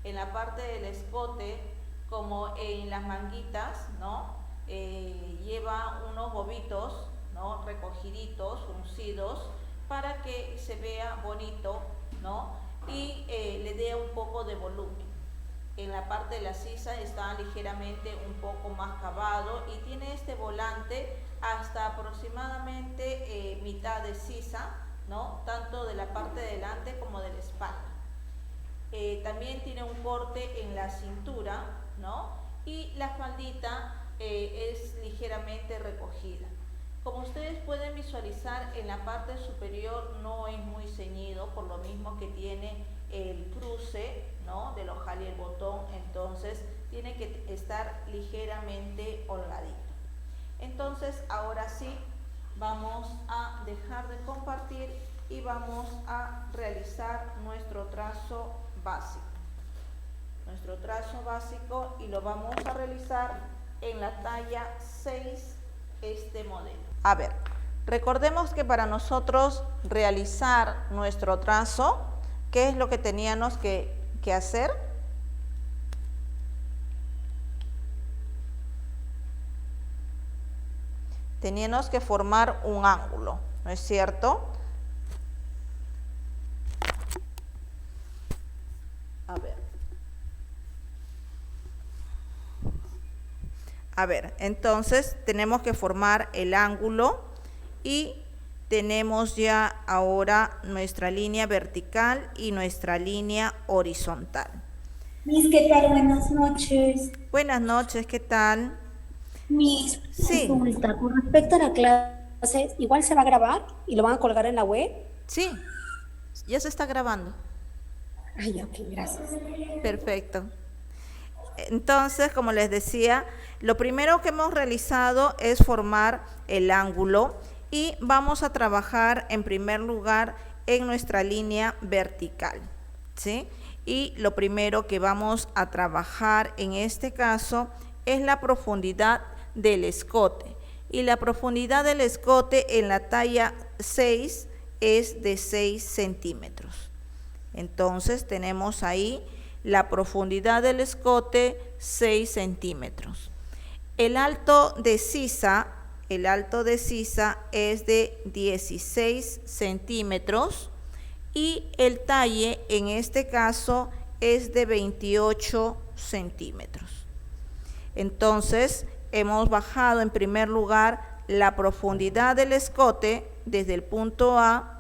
en la parte del escote como en las manguitas, ¿no? Lleva unos bobitos, ¿no? Recogiditos, uncidos, para que se vea bonito, ¿no? Y le dé un poco de volumen. En la parte de la sisa está ligeramente un poco más cavado y tiene este volante hasta aproximadamente mitad de sisa, ¿no? Tanto de la parte de delante como de la espalda. También tiene un corte en la cintura, ¿no? Y la faldita es ligeramente recogida. Como ustedes pueden visualizar, en la parte superior no es muy ceñido, por lo mismo que tiene el cruce, ¿no? Del ojal y el botón, entonces tiene que estar ligeramente holgadito. Entonces, ahora sí, vamos a dejar de compartir y vamos a realizar nuestro trazo básico. Nuestro trazo básico, y lo vamos a realizar en la talla 6, este modelo. A ver, recordemos que para nosotros realizar nuestro trazo, ¿qué es lo que teníamos que hacer? Teníamos que formar un ángulo, ¿no es cierto? A ver, entonces tenemos que formar el ángulo y tenemos ya ahora nuestra línea vertical y nuestra línea horizontal. Miss, ¿qué tal? Buenas noches. Buenas noches, ¿qué tal? Miss, Sí, consulta con respecto a la clase, igual se va a grabar y lo van a colgar en la web. sí, ya se está grabando. Ay, ok, gracias. Perfecto. Entonces, como les decía, lo primero que hemos realizado es formar el ángulo y vamos a trabajar en primer lugar en nuestra línea vertical, ¿sí? Y lo primero que vamos a trabajar en este caso es la profundidad del escote. Y la profundidad del escote en la talla 6 es de 6 centímetros. Entonces tenemos ahí la profundidad del escote 6 centímetros. El alto de sisa es de 16 centímetros y el talle en este caso es de 28 centímetros. Entonces hemos bajado en primer lugar la profundidad del escote desde el punto A.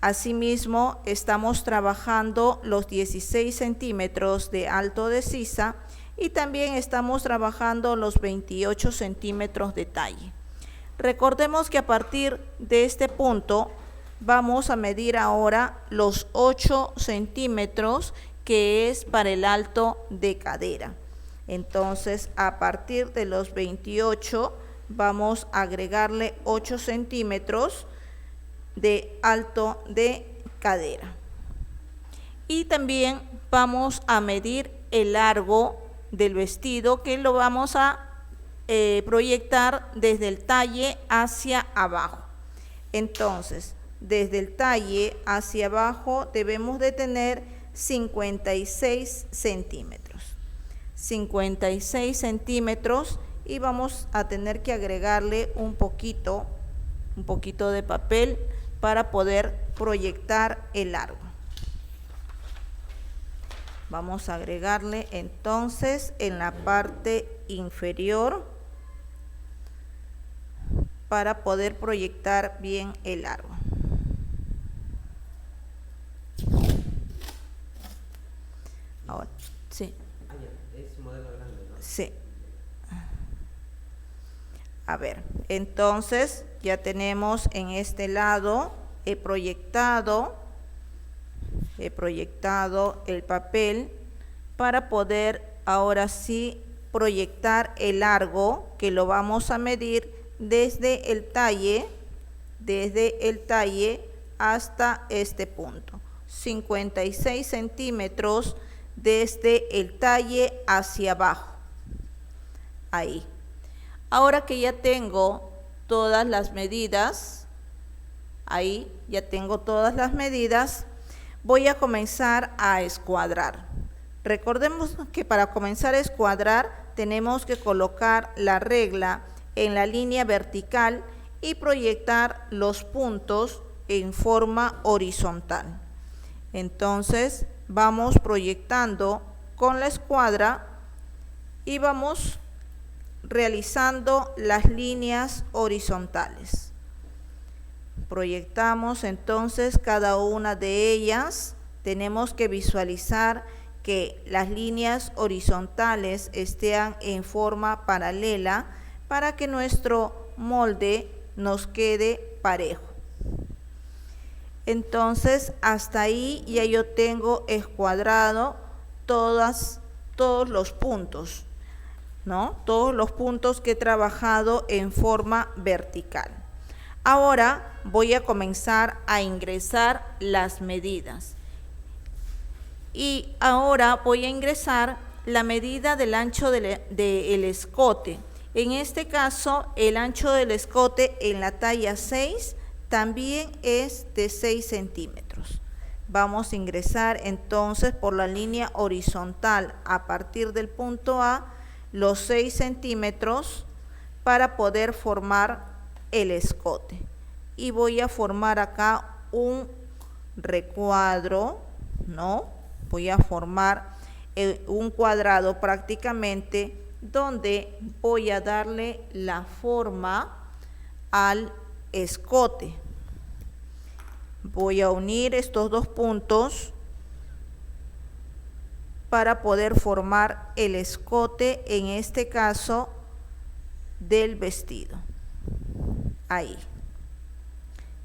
Asimismo, estamos trabajando los 16 centímetros de alto de sisa y también estamos trabajando los 28 centímetros de talle. Recordemos que a partir de este punto vamos a medir ahora los 8 centímetros que es para el alto de cadera. Entonces, a partir de los 28 vamos a agregarle 8 centímetros de alto de cadera. Y también vamos a medir el largo del vestido, que lo vamos a proyectar desde el talle hacia abajo. Entonces, desde el talle hacia abajo debemos de tener 56 centímetros. 56 centímetros y vamos a tener que agregarle un poquito de papel para poder proyectar el largo. Vamos a agregarle entonces en la parte inferior para poder proyectar bien el largo. Ahora, sí. Es modelo grande, ¿no? Sí. A ver, entonces ya tenemos en este lado, he proyectado el papel para poder ahora sí proyectar el largo, que lo vamos a medir desde el talle hasta este punto, 56 centímetros desde el talle hacia abajo, ahí. Ahora que ya tengo todas las medidas, ahí ya tengo todas las medidas, voy a comenzar a escuadrar. Recordemos que para comenzar a escuadrar tenemos que colocar la regla en la línea vertical y proyectar los puntos en forma horizontal. Entonces vamos proyectando con la escuadra y vamos realizando las líneas horizontales. Proyectamos entonces cada una de ellas. Tenemos que visualizar que las líneas horizontales estén en forma paralela para que nuestro molde nos quede parejo. Entonces hasta ahí ya yo tengo escuadrado todos los puntos, ¿no? Todos los puntos que he trabajado en forma vertical. Ahora voy a comenzar a ingresar las medidas. Y ahora voy a ingresar la medida del ancho del escote. En este caso, el ancho del escote en la talla 6 también es de 6 centímetros. Vamos a ingresar entonces por la línea horizontal a partir del punto A los 6 centímetros para poder formar el escote. Y voy a formar acá un recuadro, ¿no? Voy a formar un cuadrado prácticamente donde voy a darle la forma al escote. Voy a unir estos dos puntos para poder formar el escote, en este caso del vestido. Ahí.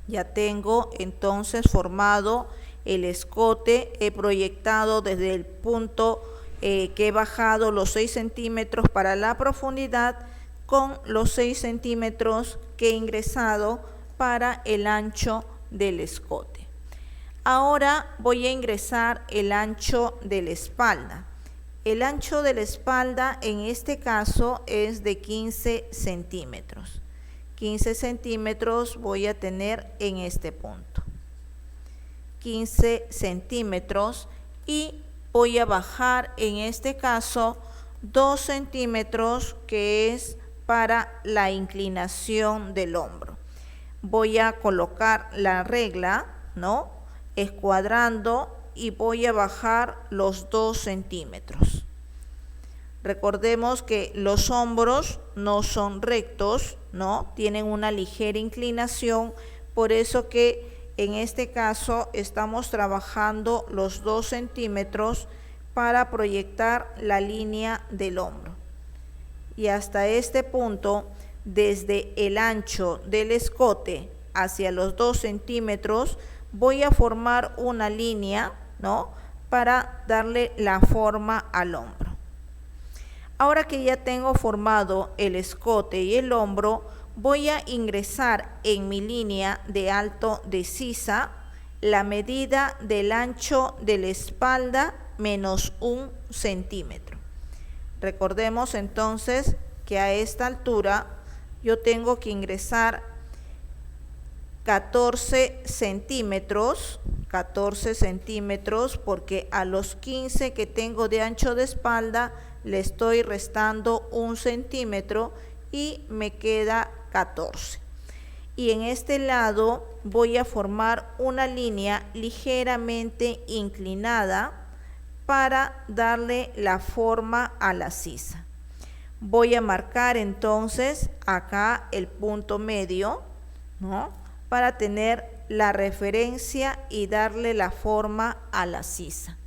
Ya tengo entonces formado el escote. He proyectado desde el punto que he bajado los 6 centímetros para la profundidad con los 6 centímetros que he ingresado para el ancho del escote. Ahora voy a ingresar el ancho de la espalda. El ancho de la espalda en este caso es de 15 centímetros. 15 centímetros voy a tener en este punto. 15 centímetros y voy a bajar en este caso 2 centímetros que es para la inclinación del hombro. Voy a colocar la regla, ¿no? Escuadrando y voy a bajar los 2 centímetros. Recordemos que los hombros no son rectos, ¿no? Tienen una ligera inclinación, por eso que en este caso estamos trabajando los 2 centímetros para proyectar la línea del hombro. Y hasta este punto, desde el ancho del escote hacia los 2 centímetros, voy a formar una línea, ¿no? Para darle la forma al hombro. Ahora que ya tengo formado el escote y el hombro, voy a ingresar en mi línea de alto de sisa la medida del ancho de la espalda menos 1 centímetro. Recordemos entonces que a esta altura yo tengo que ingresar 14 centímetros, porque a los 15 que tengo de ancho de espalda le estoy restando 1 centímetro y me queda 14. Y en este lado voy a formar una línea ligeramente inclinada para darle la forma a la sisa. Voy a marcar entonces acá el punto medio, ¿no? Para tener la referencia y darle la forma a la sisa.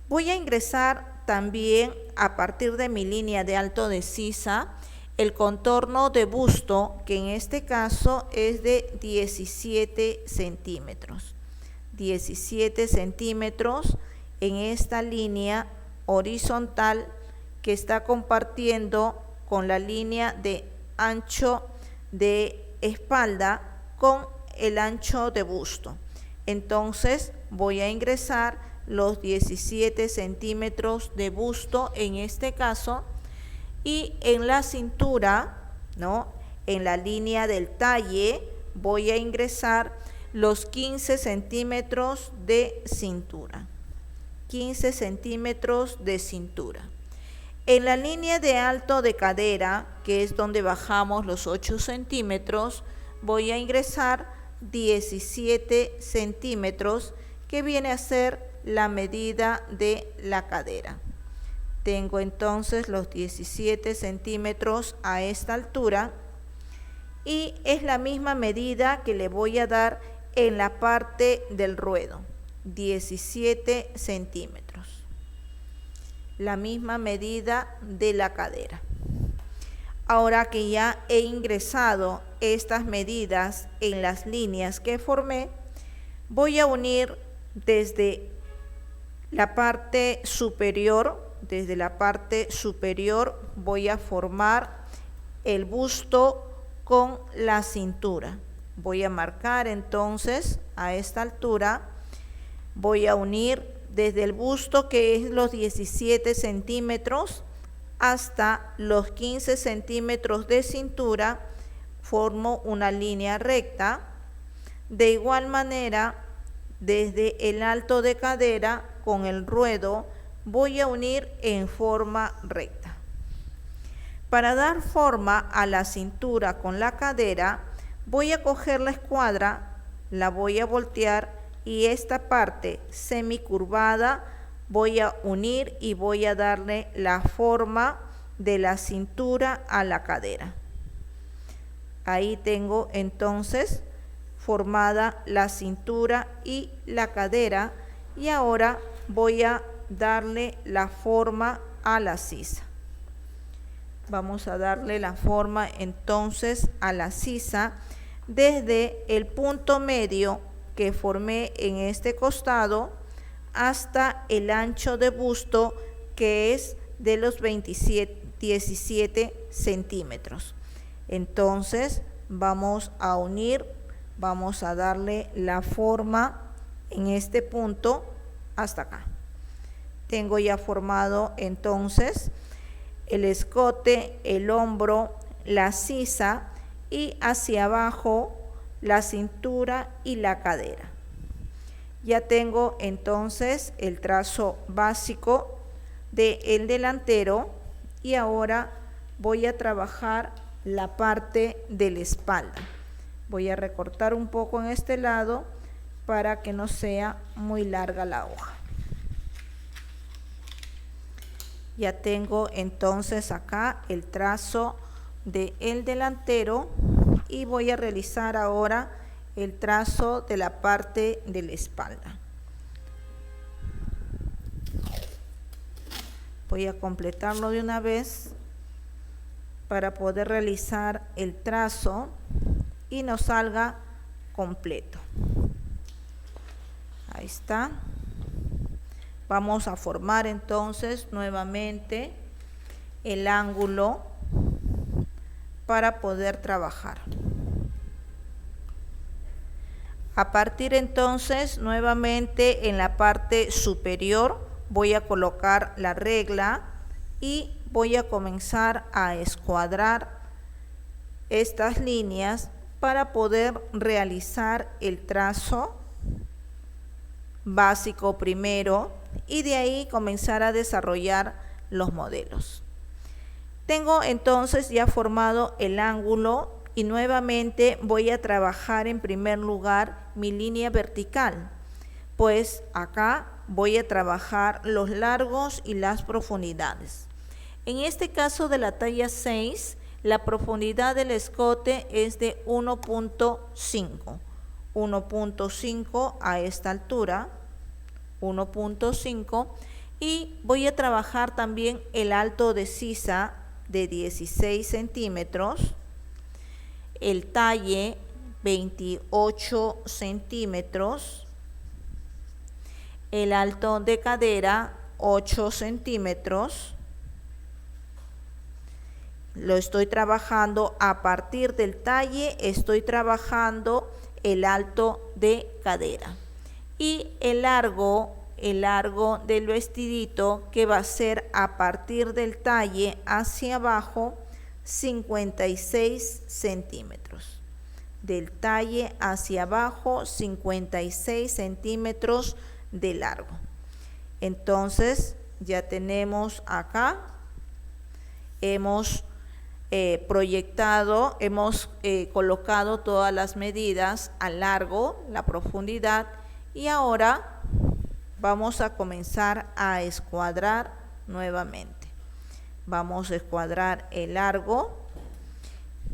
Voy a ingresar también a partir de mi línea de alto de sisa el contorno de busto, que en este caso es de 17 centímetros. 17 centímetros en esta línea horizontal que está compartiendo con la línea de ancho de espalda con el ancho de busto. Entonces voy a ingresar los 17 centímetros de busto en este caso, y en la cintura, ¿no? En la línea del talle voy a ingresar los 15 centímetros de cintura. 15 centímetros de cintura. En la línea de alto de cadera, que es donde bajamos los 8 centímetros, voy a ingresar 17 centímetros, que viene a ser la medida de la cadera. Tengo entonces los 17 centímetros a esta altura y es la misma medida que le voy a dar en la parte del ruedo, 17 centímetros. La misma medida de la cadera. Ahora que ya he ingresado estas medidas en las líneas que formé, voy a unir desde la parte superior, voy a formar el busto con la cintura. Voy a marcar entonces a esta altura, voy a unir desde el busto, que es los 17 centímetros, hasta los 15 centímetros de cintura, formo una línea recta. De igual manera, desde el alto de cadera con el ruedo, voy a unir en forma recta. Para dar forma a la cintura con la cadera, voy a coger la escuadra, la voy a voltear y esta parte semicurvada voy a unir y voy a darle la forma de la cintura a la cadera. Ahí tengo entonces formada la cintura y la cadera, y ahora voy a darle la forma a la sisa. Vamos a darle la forma entonces a la sisa desde el punto medio que formé en este costado hasta el ancho de busto, que es de los 17 centímetros. Entonces vamos a unir, vamos a darle la forma en este punto hasta acá. Tengo ya formado entonces el escote, el hombro, la sisa y hacia abajo la cintura y la cadera. Ya tengo entonces el trazo básico del delantero y ahora voy a trabajar la parte de la espalda. Voy a recortar un poco en este lado para que no sea muy larga la hoja. Ya tengo entonces acá el trazo del delantero y voy a realizar ahora el trazo de la parte de la espalda. Voy a completarlo de una vez para poder realizar el trazo y nos salga completo. Ahí está. Vamos a formar entonces nuevamente el ángulo para poder trabajar. A partir entonces nuevamente en la parte superior voy a colocar la regla y voy a comenzar a escuadrar estas líneas para poder realizar el trazo básico primero y de ahí comenzar a desarrollar los modelos. Tengo entonces ya formado el ángulo y nuevamente voy a trabajar en primer lugar mi línea vertical, pues acá voy a trabajar los largos y las profundidades. En este caso de la talla 6, la profundidad del escote es de 1.5 a esta altura, 1.5, y voy a trabajar también el alto de sisa de 16 centímetros, el talle 28 centímetros, el alto de cadera 8 centímetros. Lo estoy trabajando a partir del talle, estoy trabajando el alto de cadera. Y el largo del vestidito, que va a ser a partir del talle hacia abajo, 56 centímetros. Del talle hacia abajo, 56 centímetros de largo. Entonces ya tenemos acá, hemos proyectado, hemos colocado todas las medidas al largo, la profundidad, y ahora vamos a comenzar a escuadrar nuevamente. Vamos a escuadrar el largo,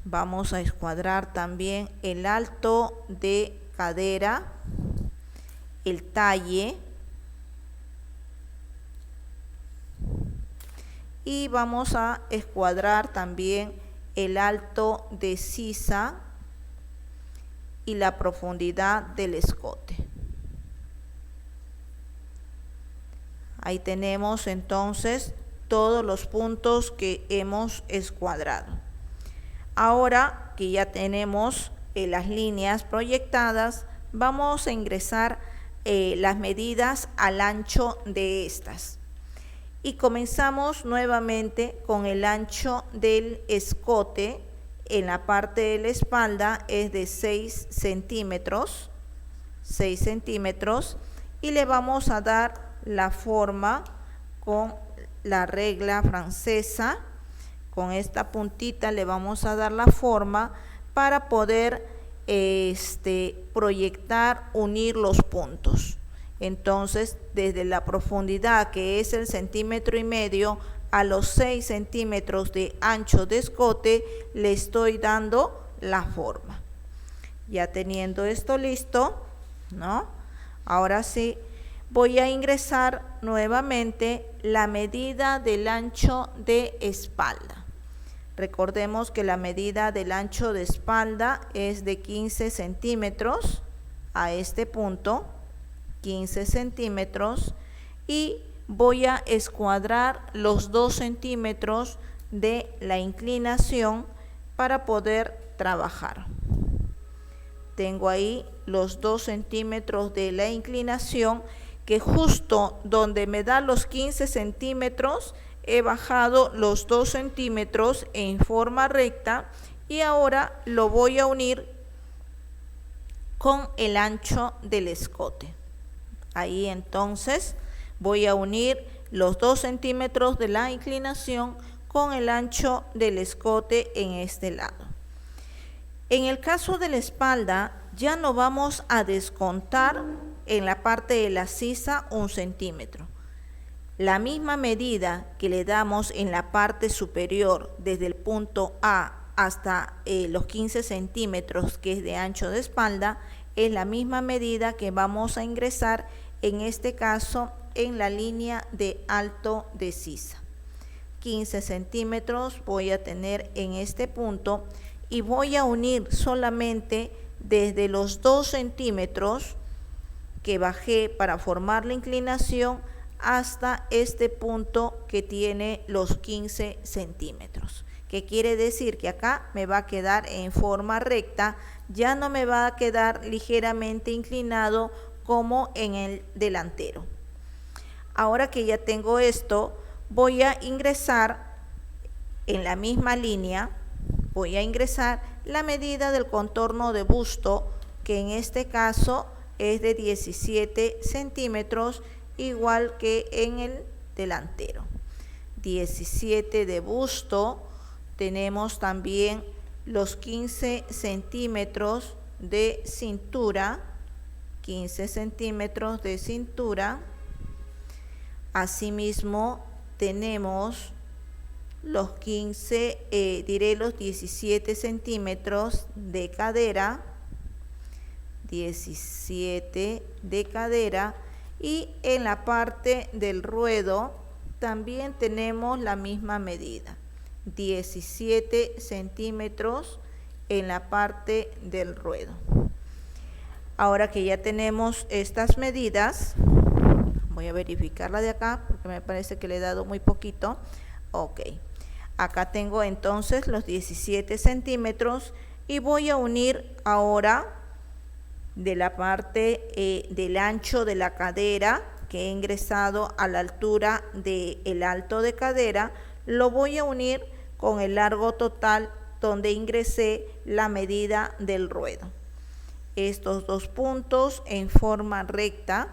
vamos a escuadrar también el alto de cadera, el talle, y vamos a escuadrar también el alto de sisa y la profundidad del escote. Ahí tenemos entonces todos los puntos que hemos escuadrado. Ahora que ya tenemos las líneas proyectadas, vamos a ingresar las medidas al ancho de estas. Y comenzamos nuevamente con el ancho del escote. En la parte de la espalda es de 6 centímetros, y le vamos a dar la forma con la regla francesa. Con esta puntita le vamos a dar la forma para poder proyectar, unir los puntos. Entonces, desde la profundidad, que es el 1,5 centímetros, a los 6 centímetros de ancho de escote, le estoy dando la forma. Ya teniendo esto listo, ¿no? Ahora sí, voy a ingresar nuevamente la medida del ancho de espalda. Recordemos que la medida del ancho de espalda es de 15 centímetros a este punto, 15 centímetros, y voy a escuadrar los 2 centímetros de la inclinación para poder trabajar. Tengo ahí los 2 centímetros de la inclinación, que justo donde me da los 15 centímetros, he bajado los 2 centímetros en forma recta, y ahora lo voy a unir con el ancho del escote. Ahí entonces voy a unir los 2 centímetros de la inclinación con el ancho del escote en este lado. En el caso de la espalda, ya no vamos a descontar en la parte de la sisa 1 centímetro. La misma medida que le damos en la parte superior, desde el punto A hasta los 15 centímetros, que es de ancho de espalda, es la misma medida que vamos a ingresar en este caso en la línea de alto de sisa. 15 centímetros voy a tener en este punto, y voy a unir solamente desde los 2 centímetros que bajé para formar la inclinación hasta este punto que tiene los 15 centímetros. Que quiere decir que acá me va a quedar en forma recta, ya no me va a quedar ligeramente inclinado como en el delantero. Ahora que ya tengo esto, voy a ingresar en la misma línea, voy a ingresar la medida del contorno de busto, que en este caso es de 17 centímetros, igual que en el delantero. 17 de busto. Tenemos también los 15 centímetros de cintura, 15 centímetros de cintura. Asimismo, tenemos los 17 centímetros de cadera, 17 de cadera, y en la parte del ruedo también tenemos la misma medida, 17 centímetros en la parte del ruedo. Ahora que ya tenemos estas medidas, voy a verificarla de acá porque me parece que le he dado muy poquito. Ok, acá tengo entonces los 17 centímetros, y voy a unir ahora de la parte del ancho de la cadera que he ingresado a la altura del alto de cadera, lo voy a unir con el largo total donde ingresé la medida del ruedo. Estos 2 puntos en forma recta.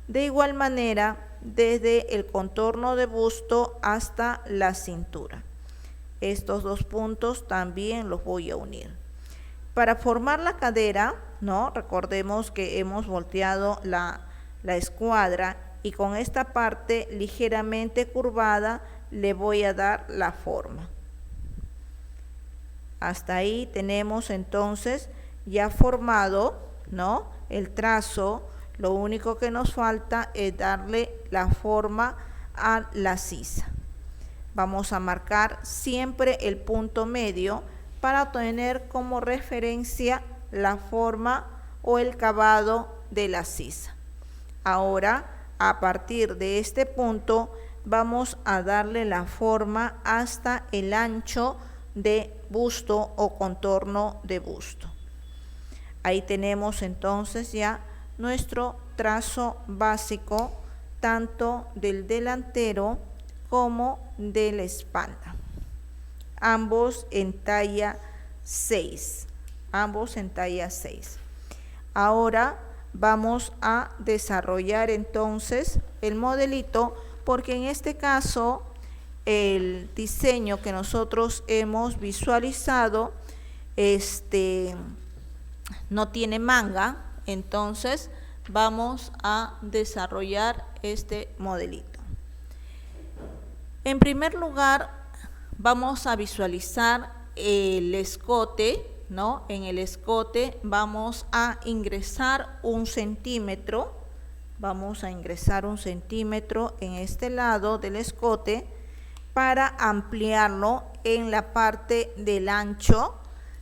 De igual manera, desde el contorno de busto hasta la cintura. Estos dos puntos también los voy a unir. Para formar la cadera, ¿no? Recordemos que hemos volteado la escuadra y con esta parte ligeramente curvada le voy a dar la forma. Hasta ahí tenemos entonces ya formado, ¿no?, el trazo. Lo único que nos falta es darle la forma a la sisa. Vamos a marcar siempre el punto medio para tener como referencia la forma o el cavado de la sisa. Ahora, a partir de este punto, vamos a darle la forma hasta el ancho de busto o contorno de busto. Ahí tenemos entonces ya nuestro trazo básico, tanto del delantero como de la espalda. Ambos en talla 6. Ambos en talla 6. Ahora vamos a desarrollar entonces el modelito, porque en este caso el diseño que nosotros hemos visualizado no tiene manga, entonces vamos a desarrollar este modelito. En primer lugar, vamos a visualizar el escote, ¿no? En el escote vamos a ingresar 1 centímetro. Vamos a ingresar 1 centímetro en este lado del escote para ampliarlo en la parte del ancho.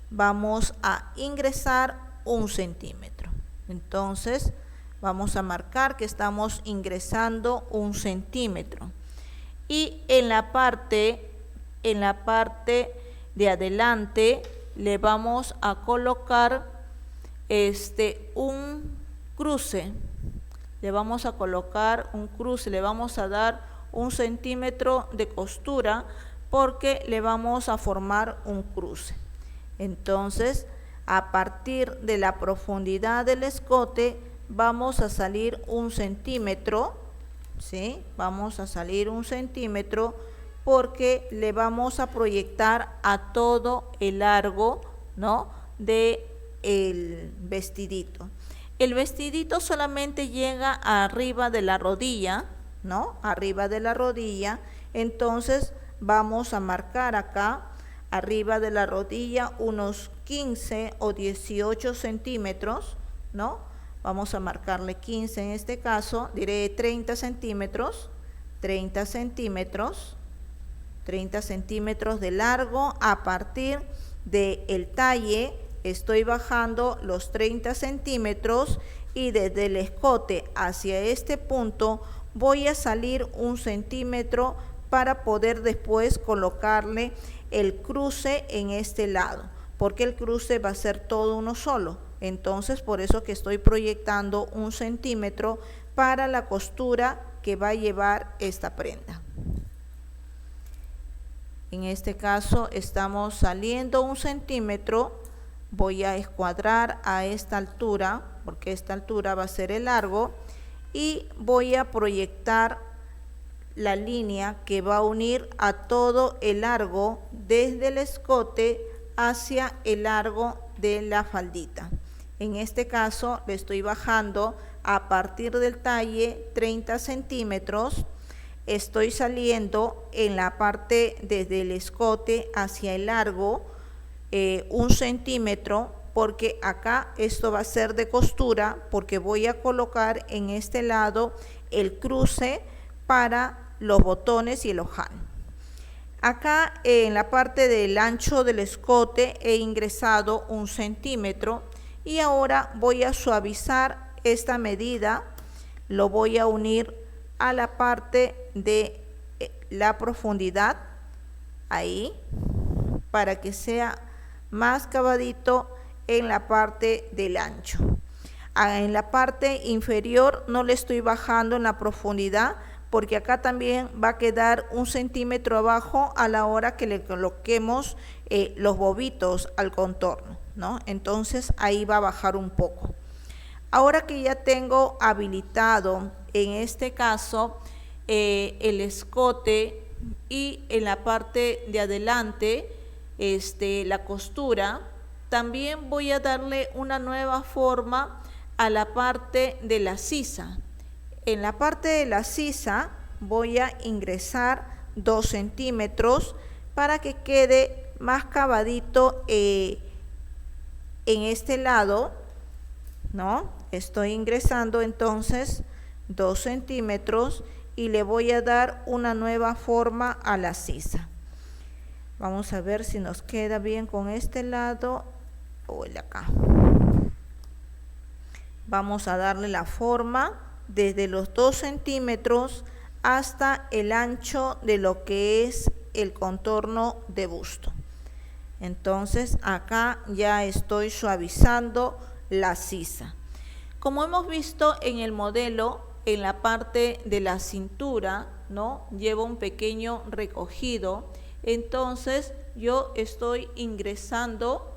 Vamos a ingresar 1 centímetro. Entonces vamos a marcar que estamos ingresando 1 centímetro. Y en la parte de adelante le vamos a colocar un cruce. Le vamos a colocar un cruce, le vamos a dar 1 centímetro de costura porque le vamos a formar un cruce. Entonces, a partir de la profundidad del escote, vamos a salir 1 centímetro, ¿sí? Vamos a salir 1 centímetro porque le vamos a proyectar a todo el largo, ¿no?, de el vestidito. El vestidito solamente llega arriba de la rodilla, ¿no? Arriba de la rodilla. Entonces vamos a marcar acá arriba de la rodilla unos 15 o 18 centímetros, ¿no? Vamos a marcarle 15 en este caso, diré 30 centímetros, 30 centímetros, 30 centímetros de largo. A partir del talle estoy bajando los 30 centímetros y desde el escote hacia este punto voy a salir 1 centímetro para poder después colocarle el cruce en este lado, porque el cruce va a ser todo uno solo. Entonces por eso que estoy proyectando 1 centímetro para la costura que va a llevar esta prenda. En este caso estamos saliendo 1 centímetro, voy a escuadrar a esta altura, porque esta altura va a ser el largo, y voy a proyectar la línea que va a unir a todo el largo desde el escote hacia el largo de la faldita. En este caso le estoy bajando a partir del talle 30 centímetros, estoy saliendo en la parte desde el escote hacia el largo 1 centímetro, porque acá esto va a ser de costura, porque voy a colocar en este lado el cruce para los botones y el ojal. Acá en la parte del ancho del escote he ingresado 1 centímetro y ahora voy a suavizar esta medida, lo voy a unir a la parte de la profundidad, ahí, para que sea más cavadito en la parte del ancho. En la parte inferior no le estoy bajando en la profundidad, porque acá también va a quedar 1 centímetro abajo a la hora que le coloquemos los bobitos al contorno, ¿no? Entonces ahí va a bajar un poco. Ahora que ya tengo habilitado en este caso el escote y en la parte de adelante la costura. También voy a darle una nueva forma a la parte de la sisa. En la parte de la sisa voy a ingresar 2 centímetros para que quede más cavadito en este lado, ¿no? Estoy ingresando entonces 2 centímetros y le voy a dar una nueva forma a la sisa. Vamos a ver si nos queda bien con este lado o el de acá. Vamos a darle la forma desde los 2 centímetros hasta el ancho de lo que es el contorno de busto. Entonces acá ya estoy suavizando la sisa. Como hemos visto en el modelo, en la parte de la cintura, ¿no?, lleva un pequeño recogido. Entonces yo estoy ingresando,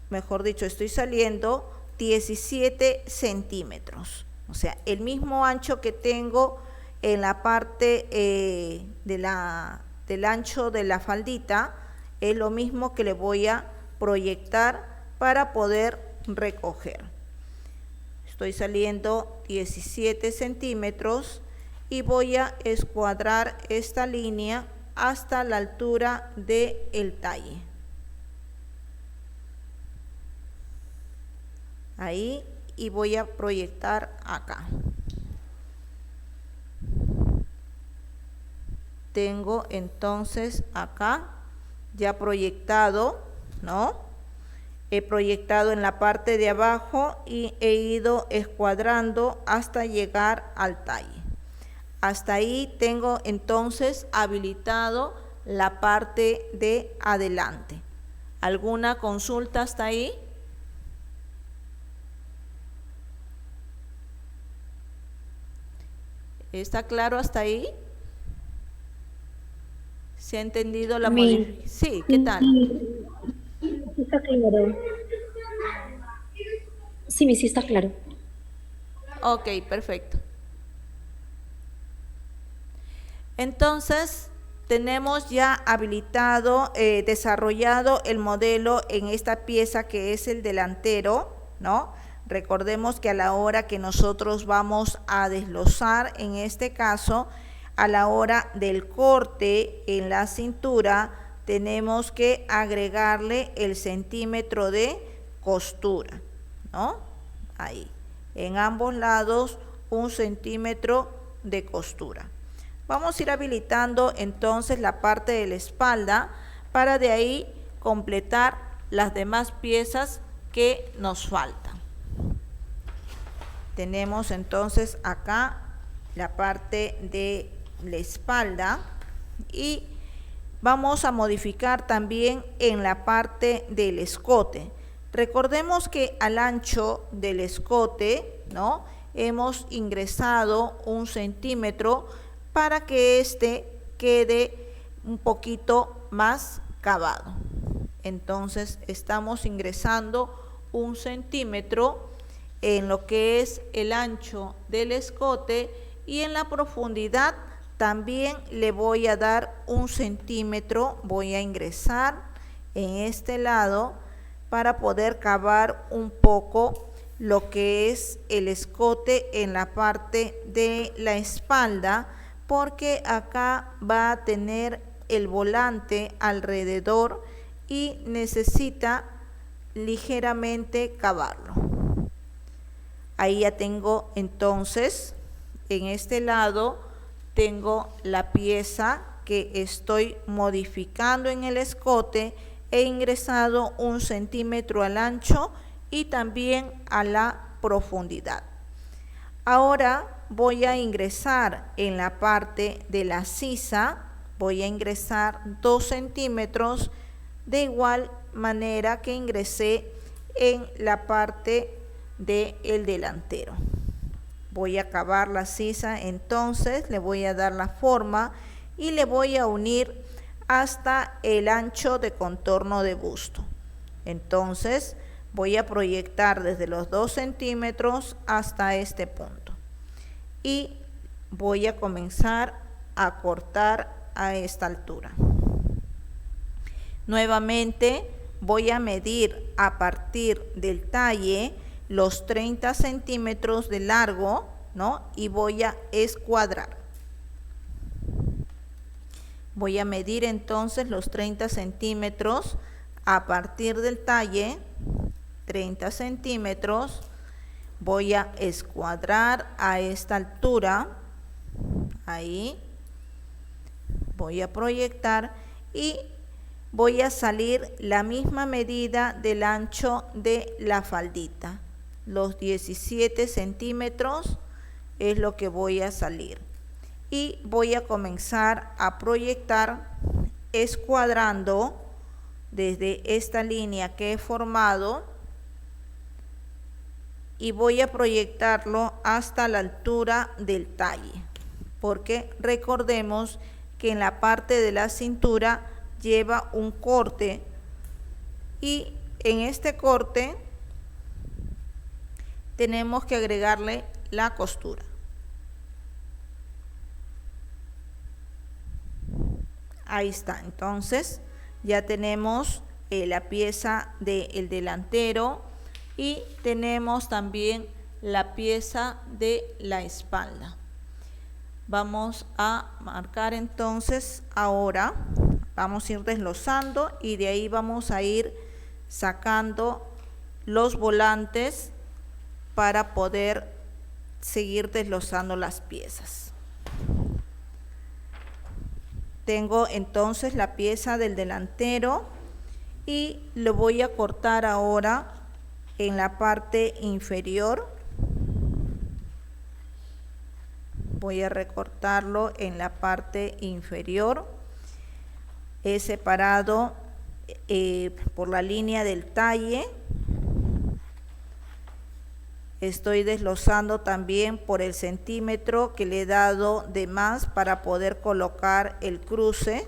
mejor dicho, estoy saliendo 17 centímetros. O sea, el mismo ancho que tengo en la parte del ancho de la faldita, es lo mismo que le voy a proyectar para poder recoger. Estoy saliendo 17 centímetros y voy a escuadrar esta línea hasta la altura del talle. Ahí, y voy a proyectar acá. Tengo entonces acá ya proyectado, ¿no? He proyectado en la parte de abajo y he ido escuadrando hasta llegar al talle. Hasta ahí tengo entonces habilitado la parte de adelante. ¿Alguna consulta hasta ahí? ¿Está claro hasta ahí? ¿Se ha entendido la modificación? Sí, ¿qué tal? Sí, está claro. Sí está claro. Ok, perfecto. Entonces, tenemos ya habilitado, desarrollado el modelo en esta pieza que es el delantero, ¿no? Recordemos que a la hora que nosotros vamos a desglosar, en este caso, a la hora del corte en la cintura, tenemos que agregarle el centímetro de costura, ¿no? Ahí, en ambos lados, 1 centímetro de costura. Vamos a ir habilitando entonces la parte de la espalda para de ahí completar las demás piezas que nos faltan. Tenemos entonces acá la parte de la espalda y vamos a modificar también en la parte del escote. Recordemos que al ancho del escote, ¿no?, hemos ingresado 1 centímetro para que este quede un poquito más cavado. Entonces estamos ingresando 1 centímetro en lo que es el ancho del escote y en la profundidad también le voy a dar 1 centímetro, voy a ingresar en este lado para poder cavar un poco lo que es el escote en la parte de la espalda, porque acá va a tener el volante alrededor y necesita ligeramente cavarlo. Ahí ya tengo entonces, en este lado, tengo la pieza que estoy modificando en el escote. He ingresado 1 centímetro al ancho y también a la profundidad. Ahora voy a ingresar en la parte de la sisa, voy a ingresar 2 centímetros de igual manera que ingresé en la parte del delantero. Voy a cavar la sisa, entonces le voy a dar la forma y le voy a unir hasta el ancho de contorno de busto. Entonces voy a proyectar desde los 2 centímetros hasta este punto. y voy a comenzar a cortar a esta altura. Nuevamente voy a medir a partir del talle los 30 centímetros de largo, ¿no? Y voy a escuadrar. Voy a medir entonces los 30 centímetros a partir del talle, 30 centímetros. Voy a escuadrar a esta altura, ahí. Voy a proyectar y voy a salir la misma medida del ancho de la faldita. Los 17 centímetros es lo que voy a salir. Y voy a comenzar a proyectar escuadrando desde esta línea que he formado y voy a proyectarlo hasta la altura del talle, porque recordemos que en la parte de la cintura lleva un corte y en este corte tenemos que agregarle la costura. Ahí está, entonces ya tenemos la pieza del delantero y tenemos también la pieza de la espalda. Vamos a marcar entonces ahora, vamos a ir desglosando y de ahí vamos a ir sacando los volantes para poder seguir desglosando las piezas. Tengo entonces la pieza del delantero y lo voy a cortar ahora en la parte inferior. Voy a recortarlo en la parte inferior. He separado por la línea del talle. Estoy desglosando también por el centímetro que le he dado de más para poder colocar el cruce.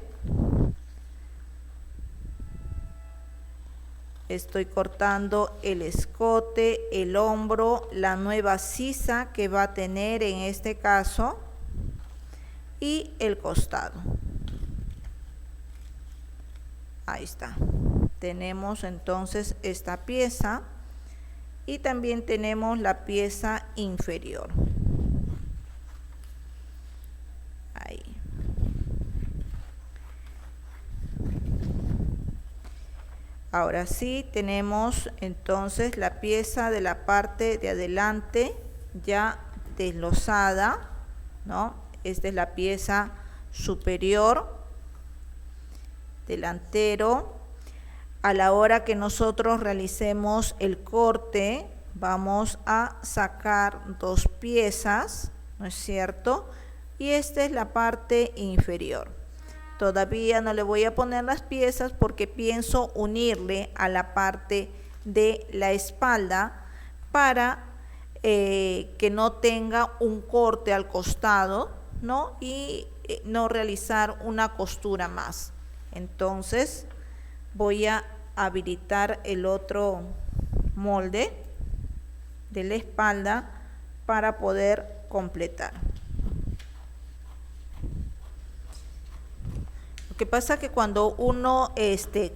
Estoy cortando el escote, el hombro, la nueva sisa que va a tener en este caso y el costado. Ahí está. Tenemos entonces esta pieza. Y también tenemos la pieza inferior. Ahí. Ahora sí tenemos entonces la pieza de la parte de adelante ya desglosada, ¿no? Esta es la pieza superior, delantero. A la hora que nosotros realicemos el corte, vamos a sacar dos piezas, ¿no es cierto? Y esta es la parte inferior. Todavía no le voy a poner las piezas porque pienso unirle a la parte de la espalda para que no tenga un corte al costado, ¿no? Y no realizar una costura más. Entonces voy a habilitar el otro molde de la espalda para poder completar. Lo que pasa es que cuando uno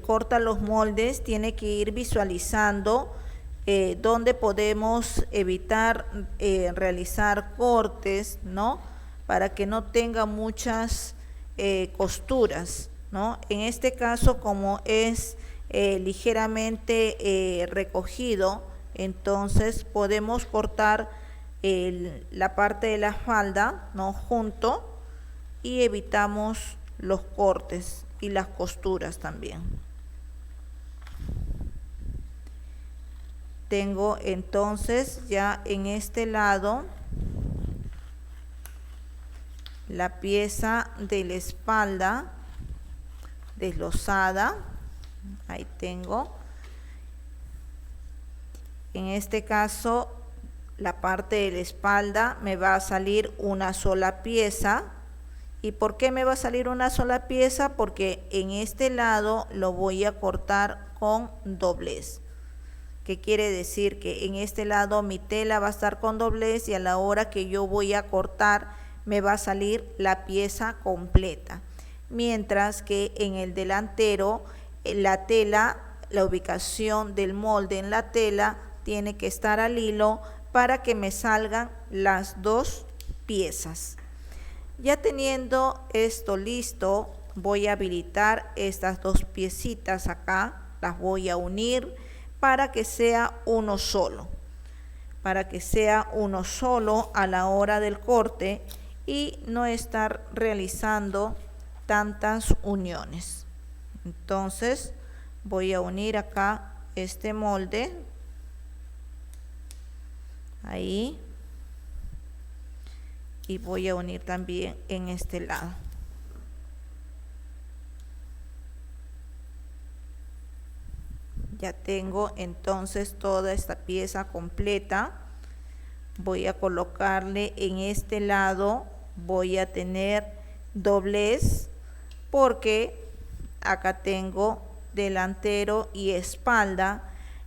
corta los moldes tiene que ir visualizando dónde podemos evitar realizar cortes, ¿no? Para que no tenga muchas costuras, ¿no? En este caso, como es ligeramente recogido, entonces podemos cortar la parte de la falda, ¿no? Junto, y evitamos los cortes y las costuras también. Tengo entonces ya en este lado la pieza de la espalda desglosada. Ahí tengo. En este caso, la parte de la espalda me va a salir una sola pieza. ¿Y por qué me va a salir una sola pieza? Porque en este lado lo voy a cortar con doblez. que quiere decir que en este lado mi tela va a estar con doblez y a la hora que yo voy a cortar me va a salir la pieza completa. Mientras que en el delantero la tela, la ubicación del molde en la tela tiene que estar al hilo para que me salgan las dos piezas. Ya teniendo esto listo, voy a habilitar estas dos piecitas acá, las voy a unir para que sea uno solo, a la hora del corte y no estar realizando tantas uniones. Entonces voy a unir acá este molde, ahí, y voy a unir también en este lado. Ya tengo entonces toda esta pieza completa. Voy a colocarle en este lado, voy a tener doblez porque acá tengo delantero y espalda,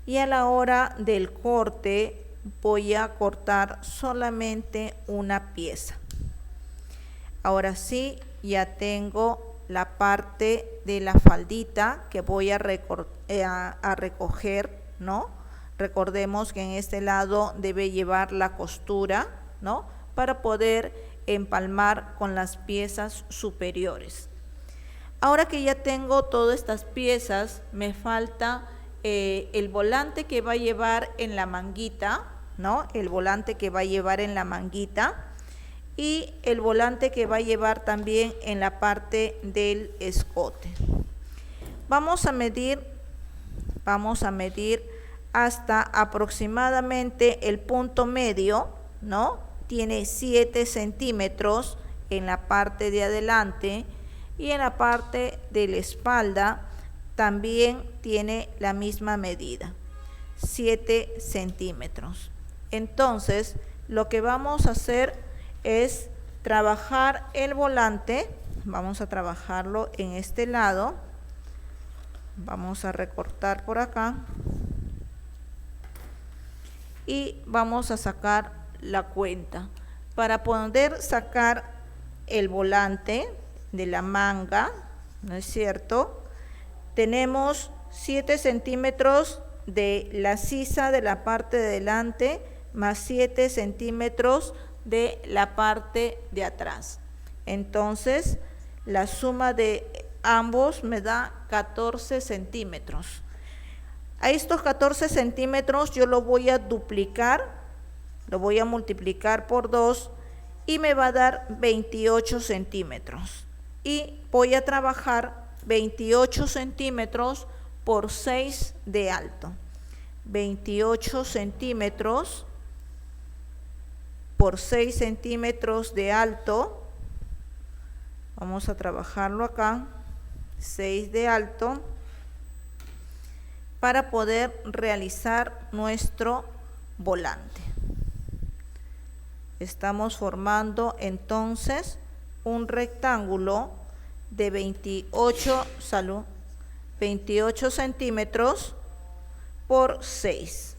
y a la hora del corte voy a cortar solamente una pieza. Ahora sí, ya tengo la parte de la faldita que voy a recoger, ¿no? Recordemos que en este lado debe llevar la costura, ¿no? Para poder empalmar con las piezas superiores. Ahora que ya tengo todas estas piezas, me falta el volante que va a llevar en la manguita, ¿no? El volante que va a llevar en la manguita y el volante que va a llevar también en la parte del escote. Vamos a medir hasta aproximadamente el punto medio, ¿no? Tiene 7 centímetros en la parte de adelante y en la parte de la espalda también tiene la misma medida, 7 centímetros. Entonces, lo que vamos a hacer es trabajar el volante. Vamos a trabajarlo en este lado. Vamos a recortar por acá y vamos a sacar la cuenta. Para poder sacar el volante de la manga, ¿no es cierto? Tenemos 7 centímetros de la sisa de la parte de delante más 7 centímetros de la parte de atrás. Entonces, la suma de ambos me da 14 centímetros. A estos 14 centímetros yo lo voy a duplicar, lo voy a multiplicar por 2 y me va a dar 28 centímetros. Y voy a trabajar 28 centímetros por 6 de alto. 28 centímetros por 6 centímetros de alto. Vamos a trabajarlo acá. 6 de alto para poder realizar nuestro volante. Estamos formando entonces un rectángulo de 28 centímetros por 6.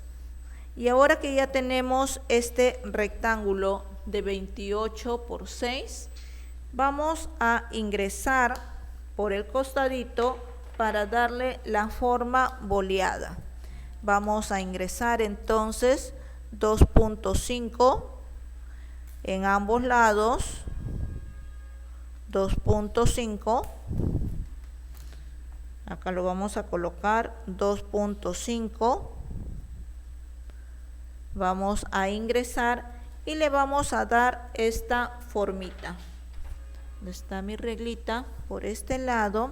Y ahora que ya tenemos este rectángulo de 28 por 6, vamos a ingresar por el costadito para darle la forma boleada. Vamos a ingresar entonces 2.5 en ambos lados, 2.5, acá lo vamos a colocar 2.5, vamos a ingresar y le vamos a dar esta formita. ¿Dónde está mi reglita? Por este lado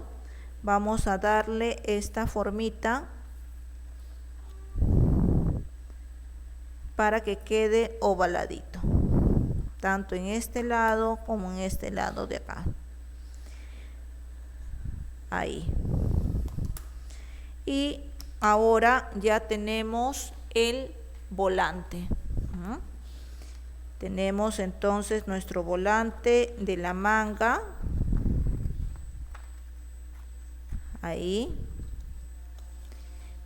vamos a darle esta formita para que quede ovaladito, tanto en este lado como en este lado de acá. Ahí. Y ahora ya tenemos el volante. Tenemos entonces nuestro volante de la manga. Ahí.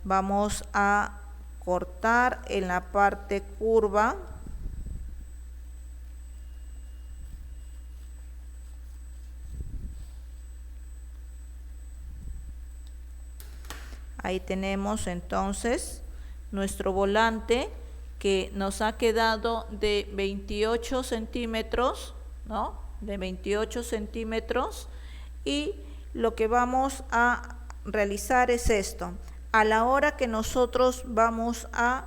Vamos a cortar en la parte curva. Ahí tenemos entonces nuestro volante que nos ha quedado de 28 centímetros, ¿no? De 28 centímetros. Y lo que vamos a realizar es esto. A la hora que nosotros vamos a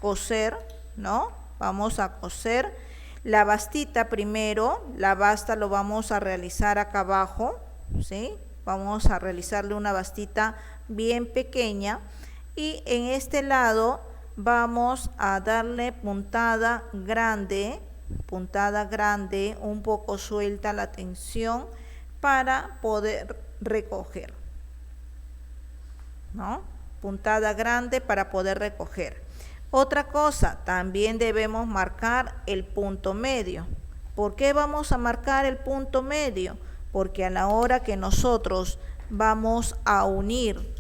coser, ¿no? Vamos a coser la bastita primero. La basta lo vamos a realizar acá abajo, ¿sí? Vamos a realizarle una bastita bien pequeña y en este lado vamos a darle puntada grande, un poco suelta la tensión para poder recoger, ¿no? Puntada grande para poder recoger. Otra cosa, también debemos marcar el punto medio. ¿Por qué vamos a marcar el punto medio? Porque a la hora que nosotros vamos a unir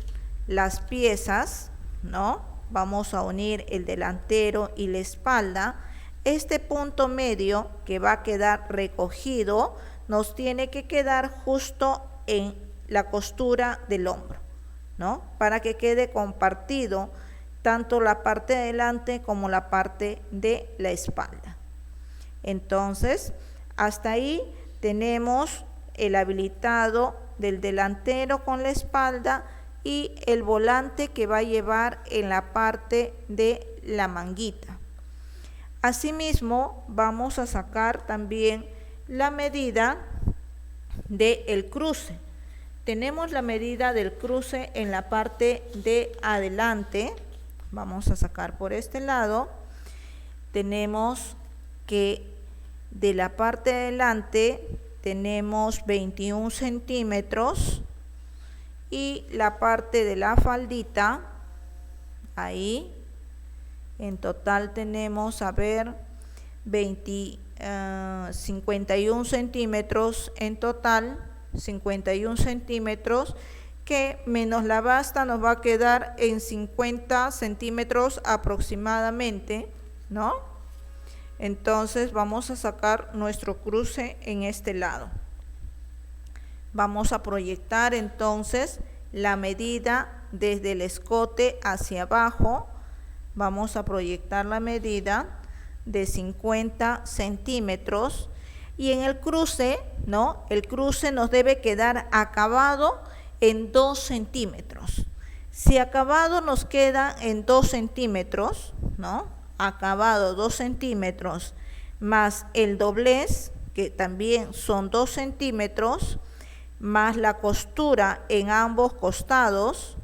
las piezas, ¿no? Vamos a unir el delantero y la espalda. Este punto medio que va a quedar recogido nos tiene que quedar justo en la costura del hombro, ¿no? Para que quede compartido tanto la parte de delante como la parte de la espalda. Entonces, hasta ahí tenemos el habilitado del delantero con la espalda y el volante que va a llevar en la parte de la manguita. Asimismo, vamos a sacar también la medida del cruce. Tenemos la medida del cruce en la parte de adelante. Vamos a sacar por este lado. Tenemos que de la parte de adelante tenemos 21 centímetros y la parte de la faldita, ahí, en total tenemos, 51 centímetros en total, 51 centímetros, que menos la basta nos va a quedar en 50 centímetros aproximadamente, ¿no? Entonces vamos a sacar nuestro cruce en este lado. Vamos a proyectar entonces la medida desde el escote hacia abajo. Vamos a proyectar la medida de 50 centímetros. Y en el cruce, ¿no? El cruce nos debe quedar acabado en 2 centímetros. Si acabado nos queda en 2 centímetros, ¿no? Acabado 2 centímetros más el doblez, que también son 2 centímetros, más la costura en ambos costados,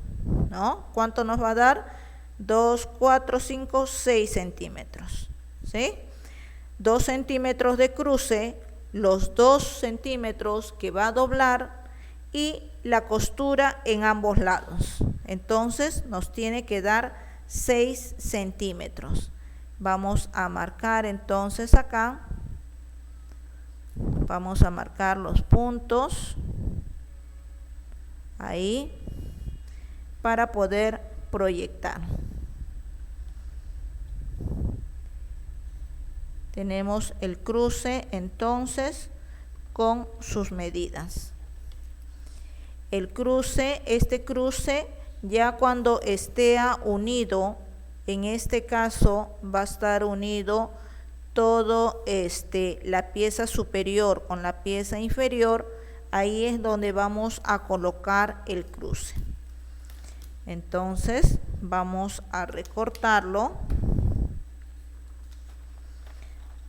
¿no? ¿Cuánto nos va a dar? 2, 4, 5, 6 centímetros, ¿sí? 2 centímetros de cruce, los 2 centímetros que va a doblar y la costura en ambos lados. Entonces nos tiene que dar 6 centímetros. Vamos a marcar entonces acá, vamos a marcar los puntos, ahí, para poder proyectar. Tenemos el cruce entonces con sus medidas. El cruce, este cruce, ya cuando esté unido, en este caso va a estar unido todo la pieza superior con la pieza inferior. Ahí es donde vamos a colocar el cruce. Entonces vamos a recortarlo.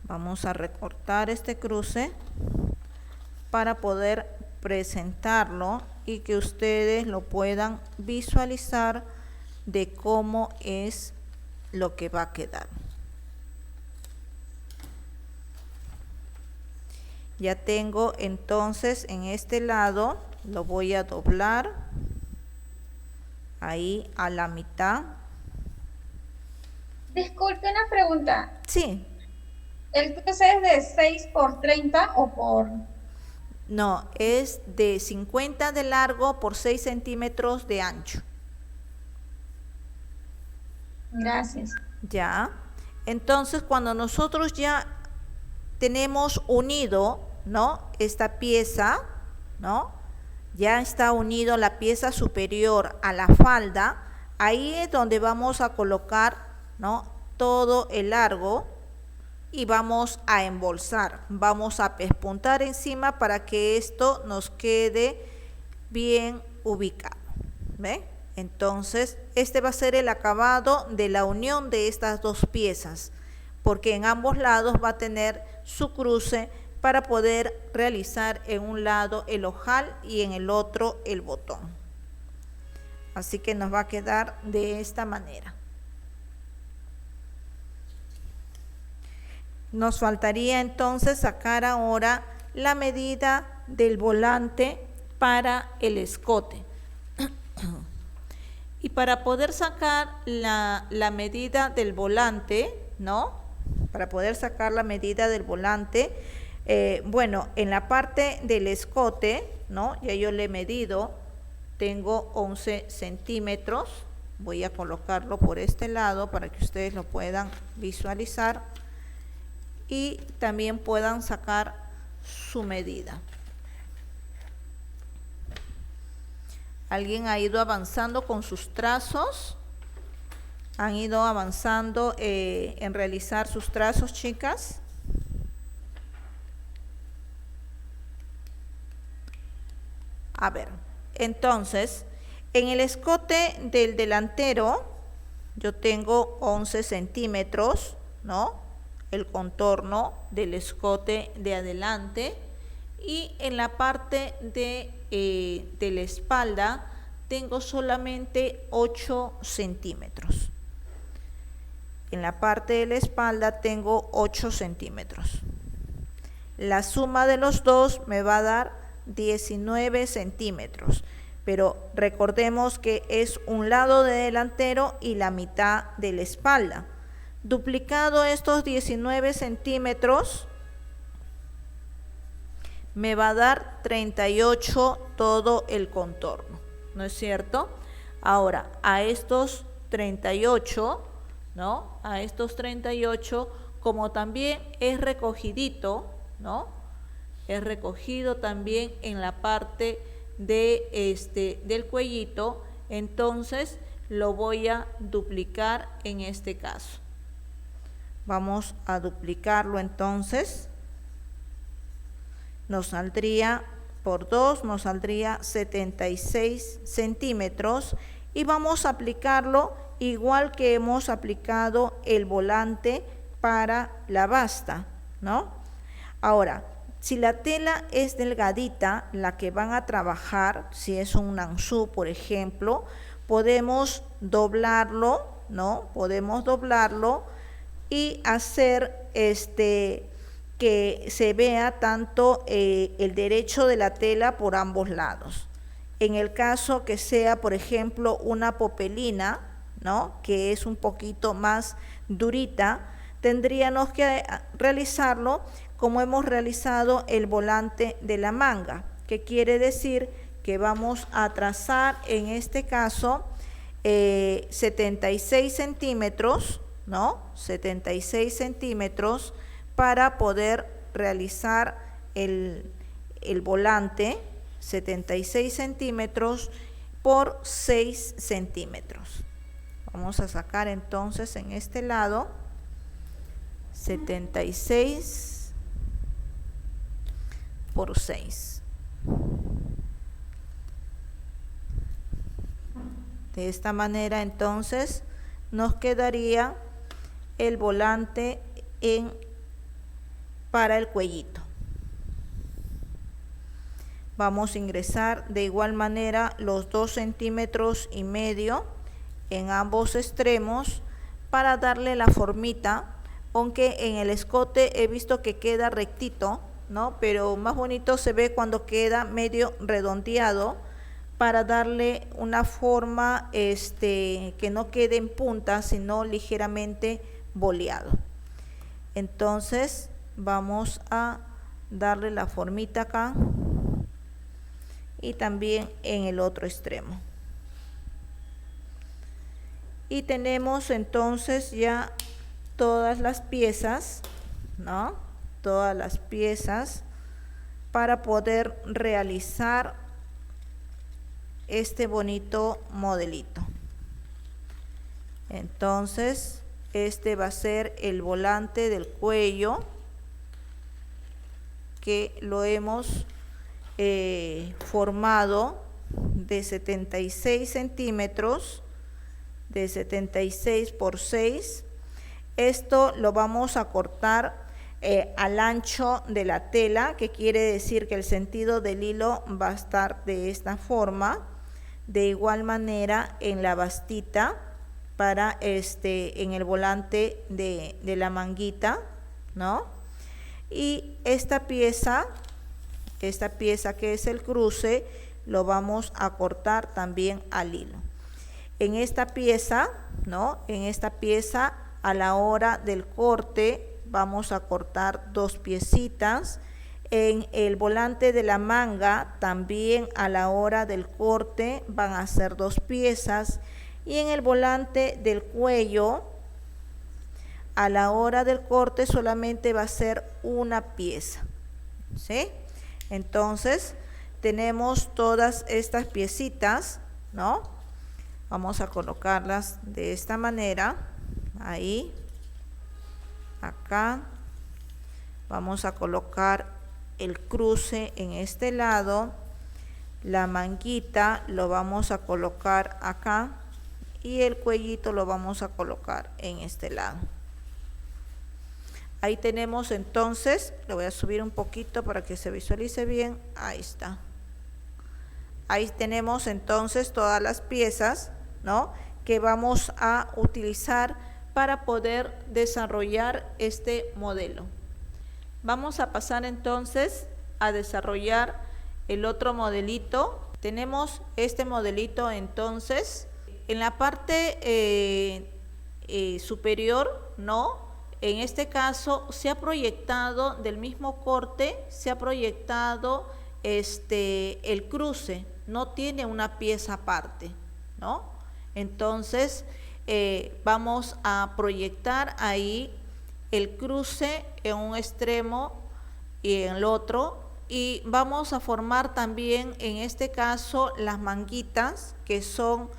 Vamos a recortar este cruce para poder presentarlo y que ustedes lo puedan visualizar de cómo es lo que va a quedar. Ya tengo entonces en este lado, lo voy a doblar ahí a la mitad. Disculpe una pregunta. Sí. ¿El cruce es de 6 por 30 o por...? No, es de 50 de largo por 6 centímetros de ancho. Gracias. Ya. Entonces, cuando nosotros ya tenemos unido, ¿no? Esta pieza, ¿no? Ya está unido la pieza superior a la falda. Ahí es donde vamos a colocar, ¿no? Todo el largo y vamos a embolsar. Vamos a pespuntar encima para que esto nos quede bien ubicado. ¿Ve? Entonces, este va a ser el acabado de la unión de estas dos piezas, porque en ambos lados va a tener su cruce para poder realizar en un lado el ojal y en el otro el botón. Así que nos va a quedar de esta manera. Nos faltaría entonces sacar ahora la medida del volante para el escote. Y para poder sacar la medida del volante, ¿no? Para poder sacar la medida del volante, bueno, en la parte del escote, ¿no? Ya yo le he medido, tengo 11 centímetros. Voy a colocarlo por este lado para que ustedes lo puedan visualizar y también puedan sacar su medida. ¿Alguien ha ido avanzando con sus trazos? ¿Han ido avanzando en realizar sus trazos, chicas? A ver, entonces, en el escote del delantero, yo tengo 11 centímetros, ¿no? El contorno del escote de adelante. Y en la parte de la espalda tengo solamente 8 centímetros. En la parte de la espalda tengo 8 centímetros. La suma de los dos me va a dar 19 centímetros. Pero recordemos que es un lado de delantero y la mitad de la espalda. Duplicado estos 19 centímetros, me va a dar 38 todo el contorno, ¿no es cierto? Ahora, a estos 38, ¿no? A estos 38, como también es recogidito, ¿no? Es recogido también en la parte de del cuellito, entonces lo voy a duplicar en este caso. Vamos a duplicarlo entonces. Nos saldría por 2, nos saldría 76 centímetros y vamos a aplicarlo igual que hemos aplicado el volante para la basta, ¿no? Ahora, si la tela es delgadita, la que van a trabajar, si es un nansú, por ejemplo, podemos doblarlo, ¿no? Podemos doblarlo y hacer que se vea tanto el derecho de la tela por ambos lados. En el caso que sea, por ejemplo, una popelina, ¿no? Que es un poquito más durita, tendríamos que realizarlo como hemos realizado el volante de la manga, que quiere decir que vamos a trazar en este caso 76 centímetros, ¿no? 76 centímetros para poder realizar el volante, 76 centímetros por 6 centímetros. Vamos a sacar entonces en este lado 76 por 6. De esta manera entonces nos quedaría el volante para el cuellito. Vamos a ingresar de igual manera los 2,5 centímetros en ambos extremos para darle la formita, aunque en el escote he visto que queda rectito, ¿no? Pero más bonito se ve cuando queda medio redondeado, para darle una forma que no quede en punta, sino ligeramente boleado. Entonces vamos a darle la formita acá y también en el otro extremo. y tenemos entonces ya todas las piezas, ¿no? Todas las piezas para poder realizar este bonito modelito. Entonces, este va a ser el volante del cuello que lo hemos formado de 76 centímetros, de 76 por 6. Esto lo vamos a cortar al ancho de la tela, que quiere decir que el sentido del hilo va a estar de esta forma. De igual manera en la bastita para en el volante de la manguita, ¿no? Y esta pieza que es el cruce, lo vamos a cortar también al hilo. En esta pieza, ¿no? En esta pieza, a la hora del corte, vamos a cortar 2 piecitas. En el volante de la manga, también a la hora del corte, van a ser 2 piezas. Y en el volante del cuello, a la hora del corte, solamente va a ser una pieza, ¿sí? Entonces, tenemos todas estas piecitas, ¿no? Vamos a colocarlas de esta manera, ahí, acá. Vamos a colocar el cruce en este lado, la manguita lo vamos a colocar acá y el cuellito lo vamos a colocar en este lado. Ahí tenemos entonces, lo voy a subir un poquito para que se visualice bien, ahí está. Ahí tenemos entonces todas las piezas, ¿no?, que vamos a utilizar para poder desarrollar este modelo. Vamos a pasar entonces a desarrollar el otro modelito. Tenemos este modelito entonces en la parte superior, ¿no? En este caso se ha proyectado del mismo corte, se ha proyectado el cruce, no tiene una pieza aparte, ¿no? Entonces vamos a proyectar ahí el cruce en un extremo y en el otro, y vamos a formar también en este caso las manguitas que son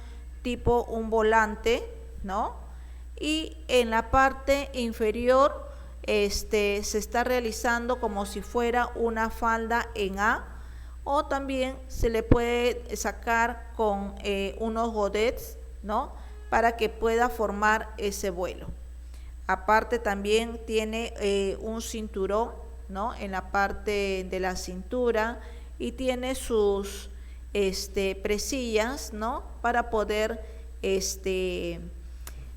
tipo un volante, ¿no? Y en la parte inferior se está realizando como si fuera una falda en A, o también se le puede sacar con unos godets, ¿no?, para que pueda formar ese vuelo. Aparte también tiene un cinturón, ¿no?, en la parte de la cintura, y tiene sus presillas, ¿no?, para poder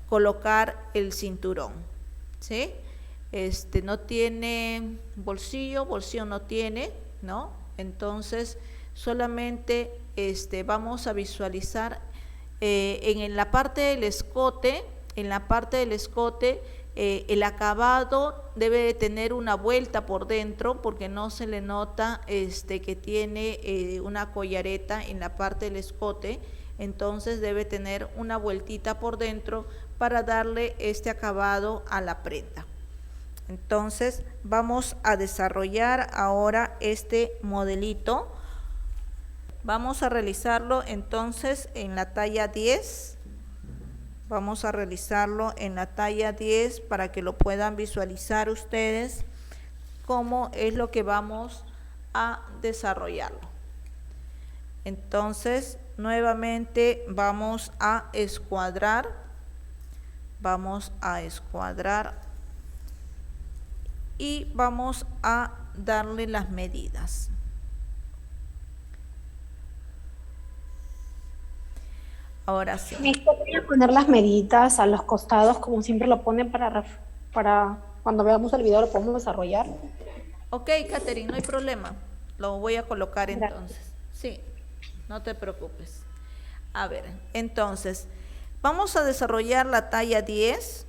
colocar el cinturón, ¿sí? No tiene bolsillo no tiene, ¿no? Entonces solamente vamos a visualizar en la parte del escote, el acabado debe de tener una vuelta por dentro, porque no se le nota que tiene una collareta en la parte del escote. Entonces debe tener una vueltita por dentro para darle este acabado a la prenda. Entonces vamos a desarrollar ahora este modelito. Vamos a realizarlo entonces en la talla 10. Vamos a realizarlo en la talla 10 para que lo puedan visualizar ustedes cómo es lo que vamos a desarrollarlo. Entonces nuevamente vamos a escuadrar y vamos a darle las medidas. Ahora sí. Voy a poner las medidas a los costados, como siempre lo ponen para cuando veamos el video lo podemos desarrollar. Ok, Catherine, no hay problema. Lo voy a colocar entonces. Sí, no te preocupes. A ver, entonces, vamos a desarrollar la talla 10.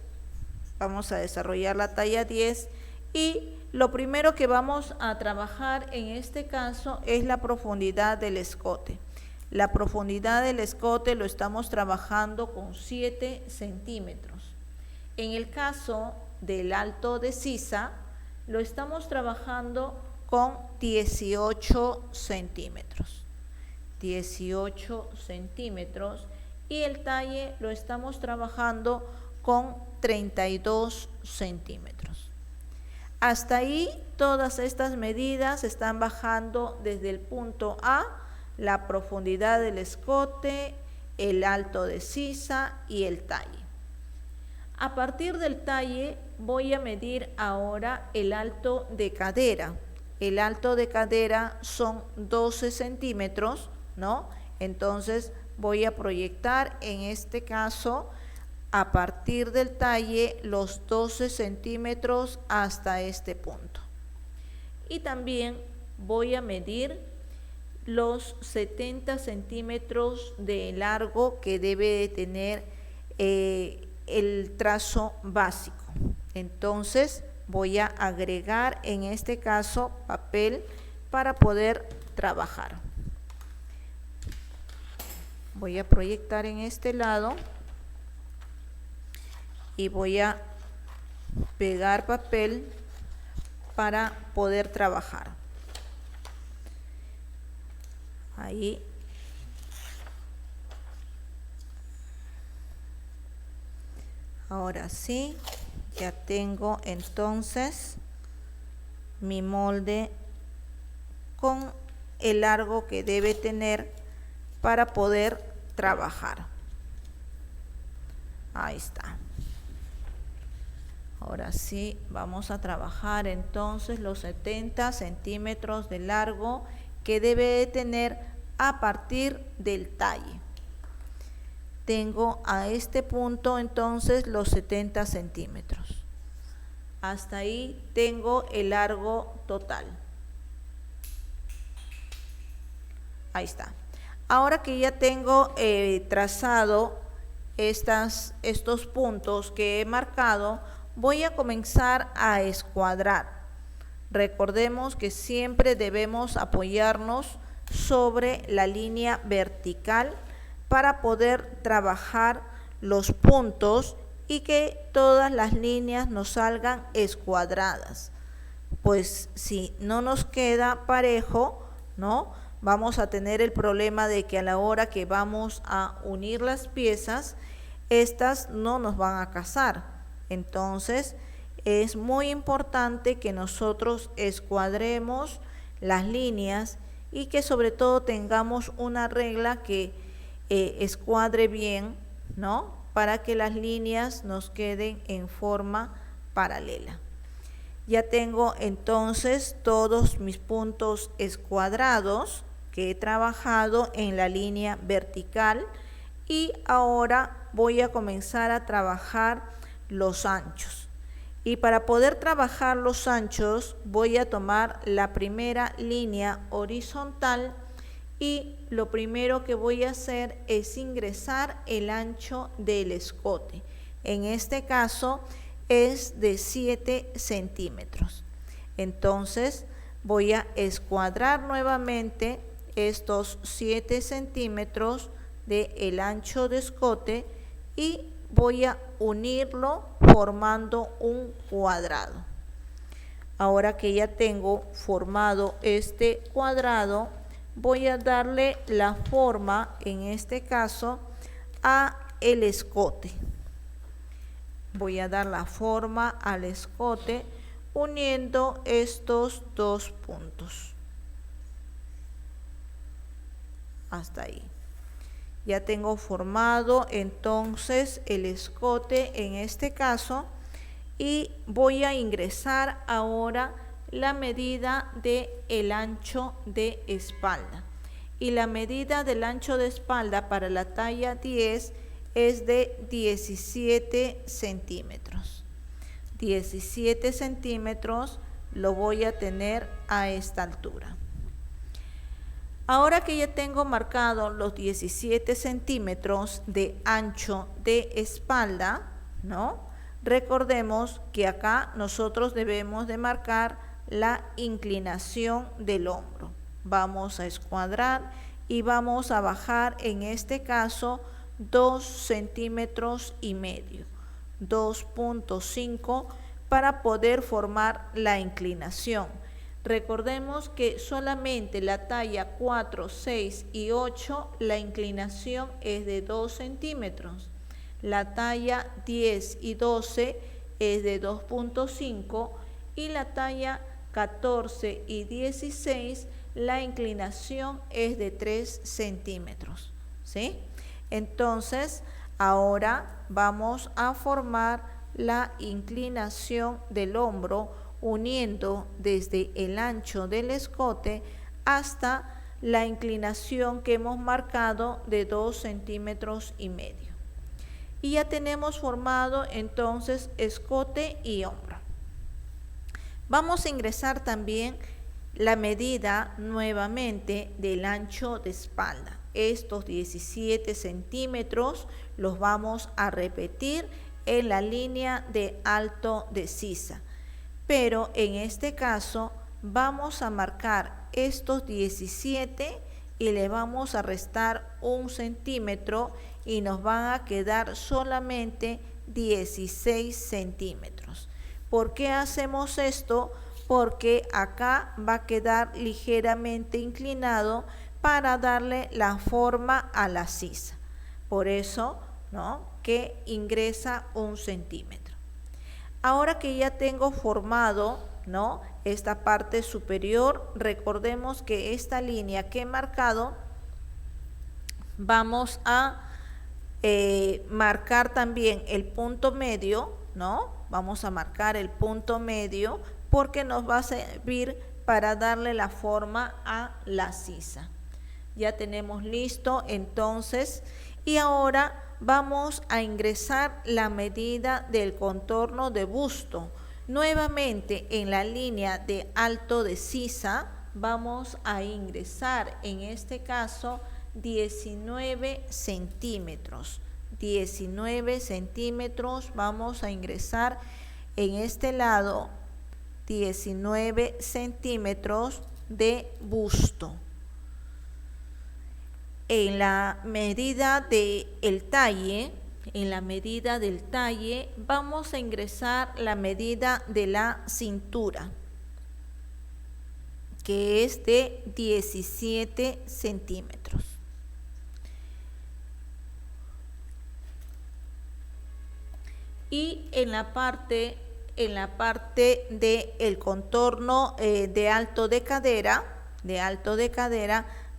Y lo primero que vamos a trabajar en este caso es la profundidad del escote. la profundidad del escote lo estamos trabajando con 7 centímetros. En el caso del alto de sisa, lo estamos trabajando con 18 centímetros. 18 centímetros. Y el talle lo estamos trabajando con 32 centímetros. Hasta ahí todas estas medidas están bajando desde el punto A, la profundidad del escote, el alto de sisa y el talle. A partir del talle voy a medir ahora el alto de cadera. El alto de cadera son 12 centímetros, ¿no? Entonces voy a proyectar en este caso a partir del talle los 12 centímetros hasta este punto. Y también voy a medir los 70 centímetros de largo que debe de tener el trazo básico. Entonces voy a agregar en este caso papel para poder trabajar. Voy a proyectar en este lado y voy a pegar papel para poder trabajar. Ahí. Ahora sí, ya tengo entonces mi molde con el largo que debe tener para poder trabajar. Ahí está. Ahora sí, vamos a trabajar entonces los 70 centímetros de largo que debe de tener a partir del talle. Tengo a este punto entonces los 70 centímetros. Hasta ahí tengo el largo total. Ahí está. Ahora que ya tengo trazado estos puntos que he marcado, voy a comenzar a escuadrar. Recordemos que siempre debemos apoyarnos sobre la línea vertical para poder trabajar los puntos y que todas las líneas nos salgan escuadradas. Pues si no nos queda parejo, ¿no? Vamos a tener el problema de que a la hora que vamos a unir las piezas, estas no nos van a casar. Entonces, es muy importante que nosotros escuadremos las líneas y que sobre todo tengamos una regla que escuadre bien, ¿no? Para que las líneas nos queden en forma paralela. Ya tengo entonces todos mis puntos escuadrados que he trabajado en la línea vertical y ahora voy a comenzar a trabajar los anchos. Y para poder trabajar los anchos voy a tomar la primera línea horizontal y lo primero que voy a hacer es ingresar el ancho del escote. En este caso es de 7 centímetros. Entonces voy a escuadrar nuevamente estos 7 centímetros del ancho de escote y voy a unirlo formando un cuadrado. Ahora que ya tengo formado este cuadrado, voy a darle la forma, en este caso, a el escote. Voy a dar la forma al escote uniendo estos dos puntos. Hasta ahí. Ya tengo formado entonces el escote en este caso y voy a ingresar ahora la medida del ancho de espalda. Y la medida del ancho de espalda para la talla 10 es de 17 centímetros. 17 centímetros lo voy a tener a esta altura. Ahora que ya tengo marcado los 17 centímetros de ancho de espalda, ¿no? Recordemos que acá nosotros debemos de marcar la inclinación del hombro. Vamos a escuadrar y vamos a bajar en este caso 2 centímetros y medio, 2.5 para poder formar la inclinación. Recordemos que solamente la talla 4, 6 y 8 la inclinación es de 2 centímetros. La talla 10 y 12 es de 2.5 y la talla 14 y 16 la inclinación es de 3 centímetros. ¿Sí? Entonces, ahora vamos a formar la inclinación del hombro uniendo desde el ancho del escote hasta la inclinación que hemos marcado de 2 centímetros y medio. Y ya tenemos formado entonces escote y hombro. Vamos a ingresar también la medida nuevamente del ancho de espalda. Estos 17 centímetros los vamos a repetir en la línea de alto de sisa. Pero en este caso vamos a marcar estos 17 y le vamos a restar 1 centímetro y nos van a quedar solamente 16 centímetros. ¿Por qué hacemos esto? Porque acá va a quedar ligeramente inclinado para darle la forma a la sisa. Por eso, ¿no?, que ingresa 1 centímetro. Ahora que ya tengo formado, ¿no?, esta parte superior, recordemos que esta línea que he marcado, vamos a marcar también el punto medio, ¿no? Vamos a marcar el punto medio porque nos va a servir para darle la forma a la sisa. Ya tenemos listo entonces, y ahora vamos a ingresar la medida del contorno de busto. Nuevamente en la línea de alto de sisa vamos a ingresar en este caso 19 centímetros. 19 centímetros vamos a ingresar en este lado, 19 centímetros de busto. En la medida del talle, vamos a ingresar la medida de la cintura, que es de 17 centímetros. Y en la parte del contorno de alto de cadera,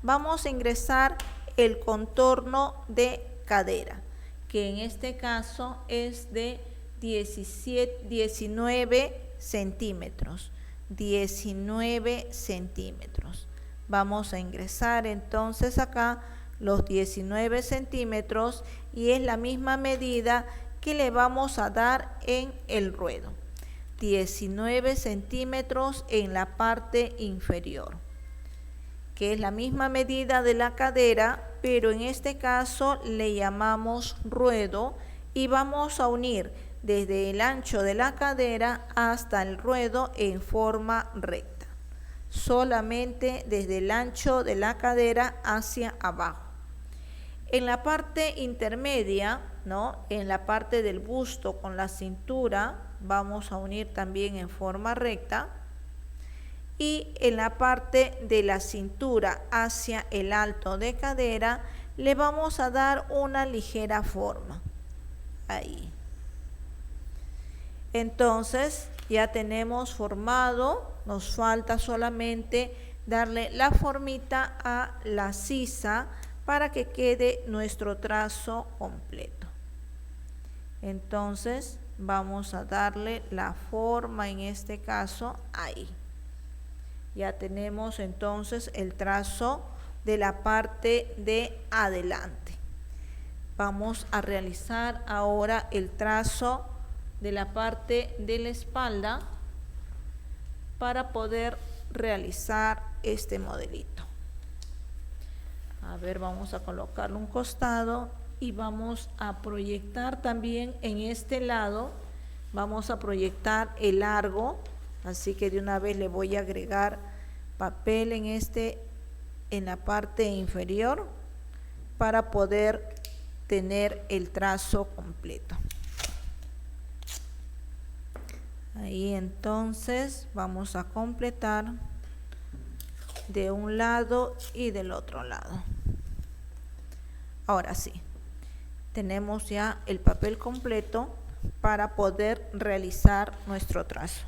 vamos a ingresar el contorno de cadera, que en este caso es de 19 centímetros. 19 centímetros. Vamos a ingresar entonces acá los 19 centímetros y es la misma medida que le vamos a dar en el ruedo. 19 centímetros en la parte inferior, que es la misma medida de la cadera, pero en este caso le llamamos ruedo y vamos a unir desde el ancho de la cadera hasta el ruedo en forma recta, solamente desde el ancho de la cadera hacia abajo. En la parte intermedia, ¿no?, en la parte del busto con la cintura, vamos a unir también en forma recta. Y en la parte de la cintura hacia el alto de cadera le vamos a dar una ligera forma. Ahí. Entonces ya tenemos formado, nos falta solamente darle la formita a la sisa para que quede nuestro trazo completo. Entonces vamos a darle la forma en este caso ahí. Ya tenemos entonces el trazo de la parte de adelante. Vamos a realizar ahora el trazo de la parte de la espalda para poder realizar este modelito. A ver, vamos a colocarlo un costado y vamos a proyectar también en este lado, vamos a proyectar el largo. Así que de una vez le voy a agregar papel en este en la parte inferior para poder tener el trazo completo. Ahí entonces vamos a completar de un lado y del otro lado. Ahora sí, tenemos ya el papel completo para poder realizar nuestro trazo.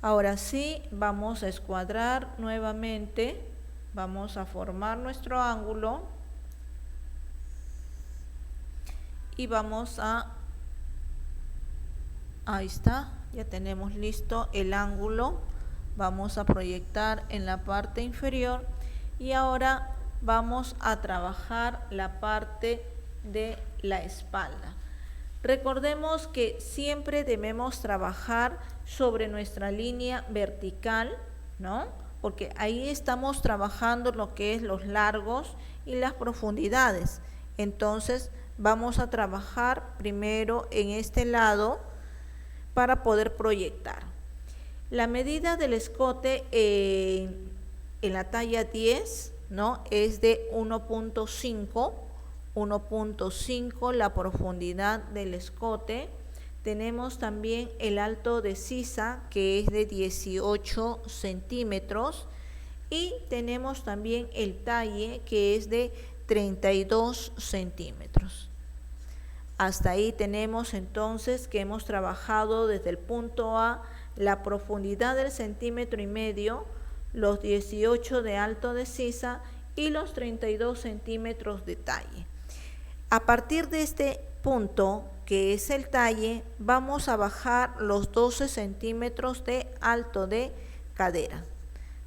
Ahora sí, vamos a escuadrar nuevamente, vamos a formar nuestro ángulo y vamos a, ahí está, ya tenemos listo el ángulo, vamos a proyectar en la parte inferior y ahora vamos a trabajar la parte de la espalda. Recordemos que siempre debemos trabajar sobre nuestra línea vertical, ¿no? Porque ahí estamos trabajando lo que es los largos y las profundidades. Entonces vamos a trabajar primero en este lado para poder proyectar. La medida del escote en la talla 10, ¿no? Es de 1.5 la profundidad del escote. Tenemos también el alto de sisa, que es de 18 centímetros, y tenemos también el talle, que es de 32 centímetros. Hasta ahí tenemos entonces que hemos trabajado desde el punto A la profundidad del 1,5 cm, los 18 de alto de sisa y los 32 centímetros de talle. A partir de este punto, que es el talle, vamos a bajar los 12 centímetros de alto de cadera.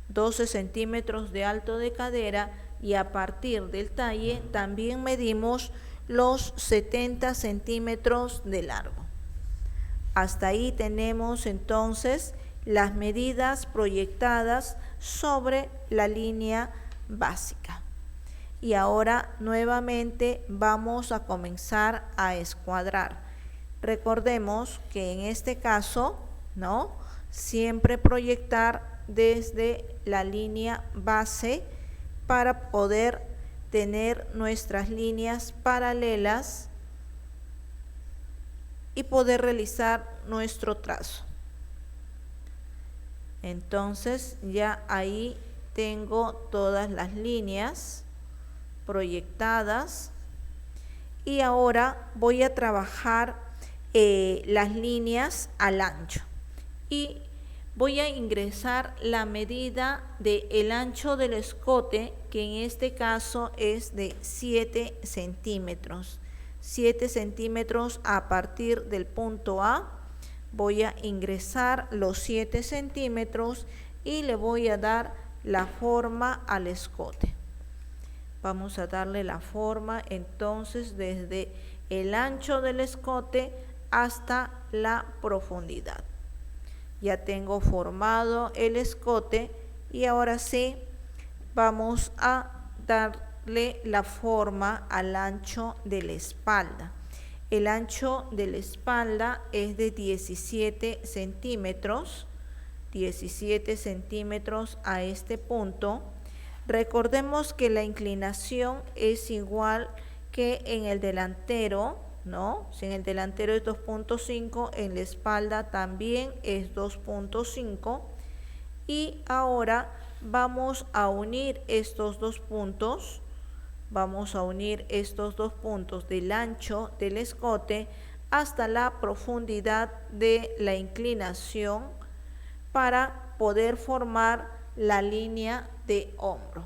12 centímetros de alto de cadera, y a partir del talle también medimos los 70 centímetros de largo. Hasta ahí tenemos entonces las medidas proyectadas sobre la línea básica. Y ahora nuevamente vamos a comenzar a escuadrar. Recordemos que en este caso, ¿no? Siempre proyectar desde la línea base para poder tener nuestras líneas paralelas y poder realizar nuestro trazo. Entonces ya ahí tengo todas las líneas proyectadas y ahora voy a trabajar las líneas al ancho y voy a ingresar la medida del ancho del escote, que en este caso es de 7 centímetros. 7 centímetros a partir del punto A. Voy a ingresar los 7 centímetros y le voy a dar la forma al escote. Vamos a darle la forma entonces desde el ancho del escote hasta la profundidad. Ya tengo formado el escote y ahora sí vamos a darle la forma al ancho de la espalda. El ancho de la espalda es de 17 centímetros. 17 centímetros a este punto. Recordemos que la inclinación es igual que en el delantero, ¿no? Si en el delantero es 2.5, en la espalda también es 2.5. Y ahora vamos a unir estos dos puntos. Vamos a unir estos dos puntos del ancho del escote hasta la profundidad de la inclinación para poder formar la línea de hombro.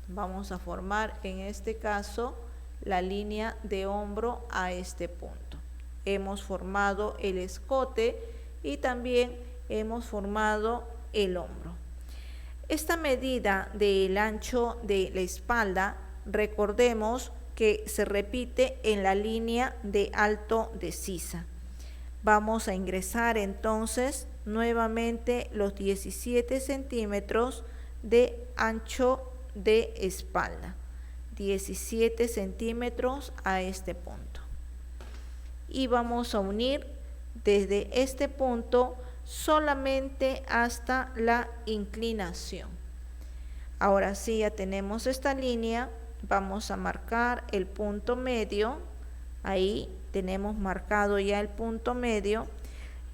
Vamos a formar en este caso la línea de hombro a este punto. Hemos formado el escote y también hemos formado el hombro. Esta medida del ancho de la espalda, recordemos que se repite en la línea de alto de sisa. Vamos a ingresar entonces nuevamente los 17 centímetros de ancho de espalda. 17 centímetros a este punto. Y vamos a unir desde este punto solamente hasta la inclinación. Ahora sí, ya tenemos esta línea, vamos a marcar el punto medio, ahí tenemos marcado ya el punto medio,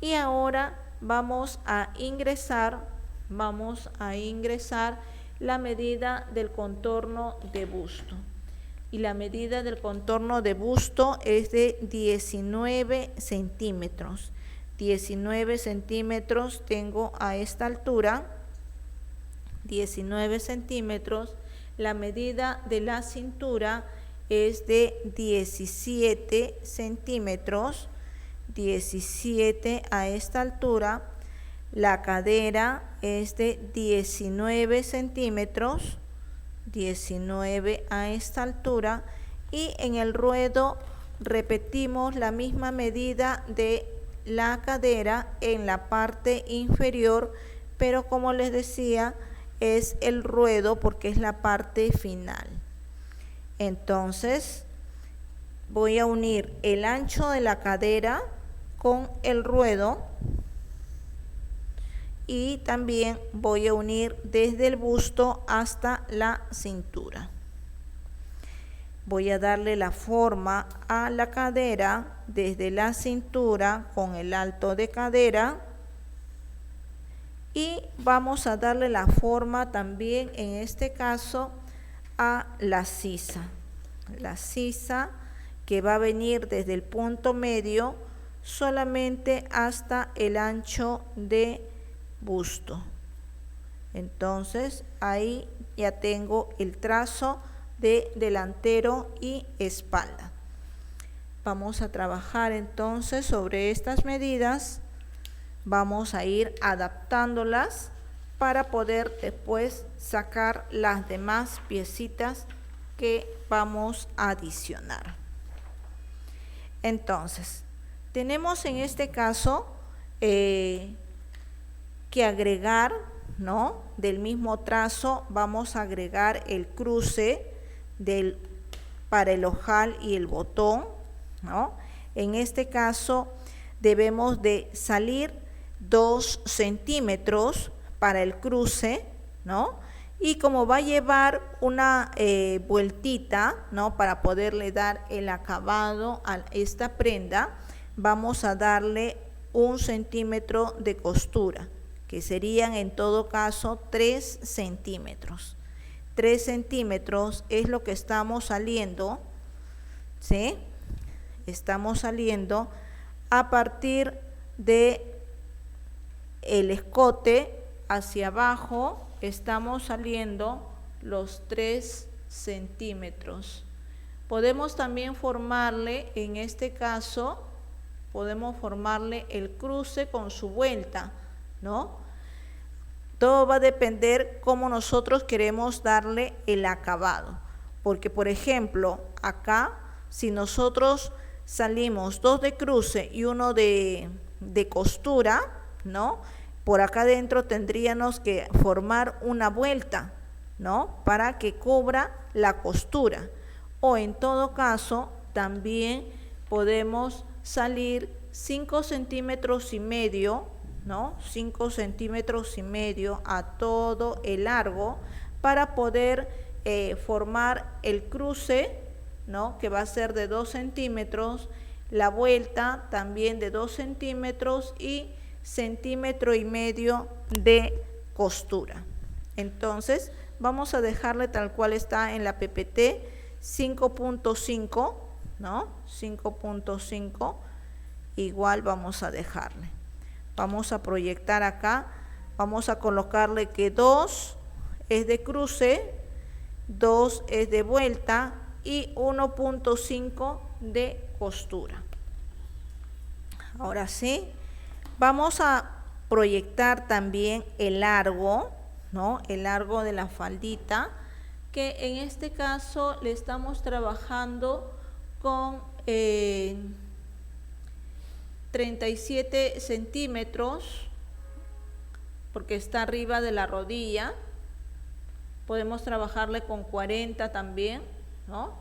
y ahora vamos a ingresar la medida del contorno de busto. Y la medida del contorno de busto es de 19 centímetros. 19 centímetros tengo a esta altura. 19 centímetros. La medida de la cintura es de 17 centímetros. 17 a esta altura. La cadera es de 19 centímetros. 19 a esta altura, y en el ruedo repetimos la misma medida de la cadera en la parte inferior, pero como les decía, es el ruedo porque es la parte final. Entonces voy a unir el ancho de la cadera con el ruedo, y también voy a unir desde el busto hasta la cintura. Voy a darle la forma a la cadera desde la cintura con el alto de cadera, y vamos a darle la forma también en este caso a la sisa. La sisa que va a venir desde el punto medio solamente hasta el ancho de busto. Entonces ahí ya tengo el trazo de delantero y espalda. Vamos a trabajar entonces sobre estas medidas, vamos a ir adaptándolas para poder después sacar las demás piecitas que vamos a adicionar. Entonces tenemos en este caso que agregar, ¿no? Del mismo trazo vamos a agregar el cruce para el ojal y el botón, ¿no? En este caso debemos de salir 2 centímetros para el cruce, ¿no? Y como va a llevar una vueltita, ¿no? Para poderle dar el acabado a esta prenda, vamos a darle 1 centímetro de costura, que serían en todo caso 3 centímetros. 3 centímetros es lo que estamos saliendo, ¿sí? Estamos saliendo a partir de el escote hacia abajo, estamos saliendo los 3 centímetros. Podemos también formarle, en este caso, podemos formarle el cruce con su vuelta, ¿no? Todo va a depender cómo nosotros queremos darle el acabado, porque por ejemplo acá, si nosotros salimos 2 de cruce y 1 de costura, ¿no? Por acá adentro tendríamos que formar una vuelta, ¿no? Para que cubra la costura, o en todo caso también podemos salir 5 centímetros y medio, ¿no? 5 centímetros y medio a todo el largo para poder formar el cruce, ¿no? Que va a ser de 2 centímetros, la vuelta también de 2 centímetros y 1,5 centímetros de costura. Entonces vamos a dejarle tal cual está en la PPT 5.5, ¿no? 5.5 igual vamos a dejarle. Vamos a proyectar acá, vamos a colocarle que 2 es de cruce, 2 es de vuelta y 1.5 de costura. Ahora sí, vamos a proyectar también el largo, ¿no? El largo de la faldita, que en este caso le estamos trabajando con 37 centímetros, porque está arriba de la rodilla. Podemos trabajarle con 40 también, ¿no?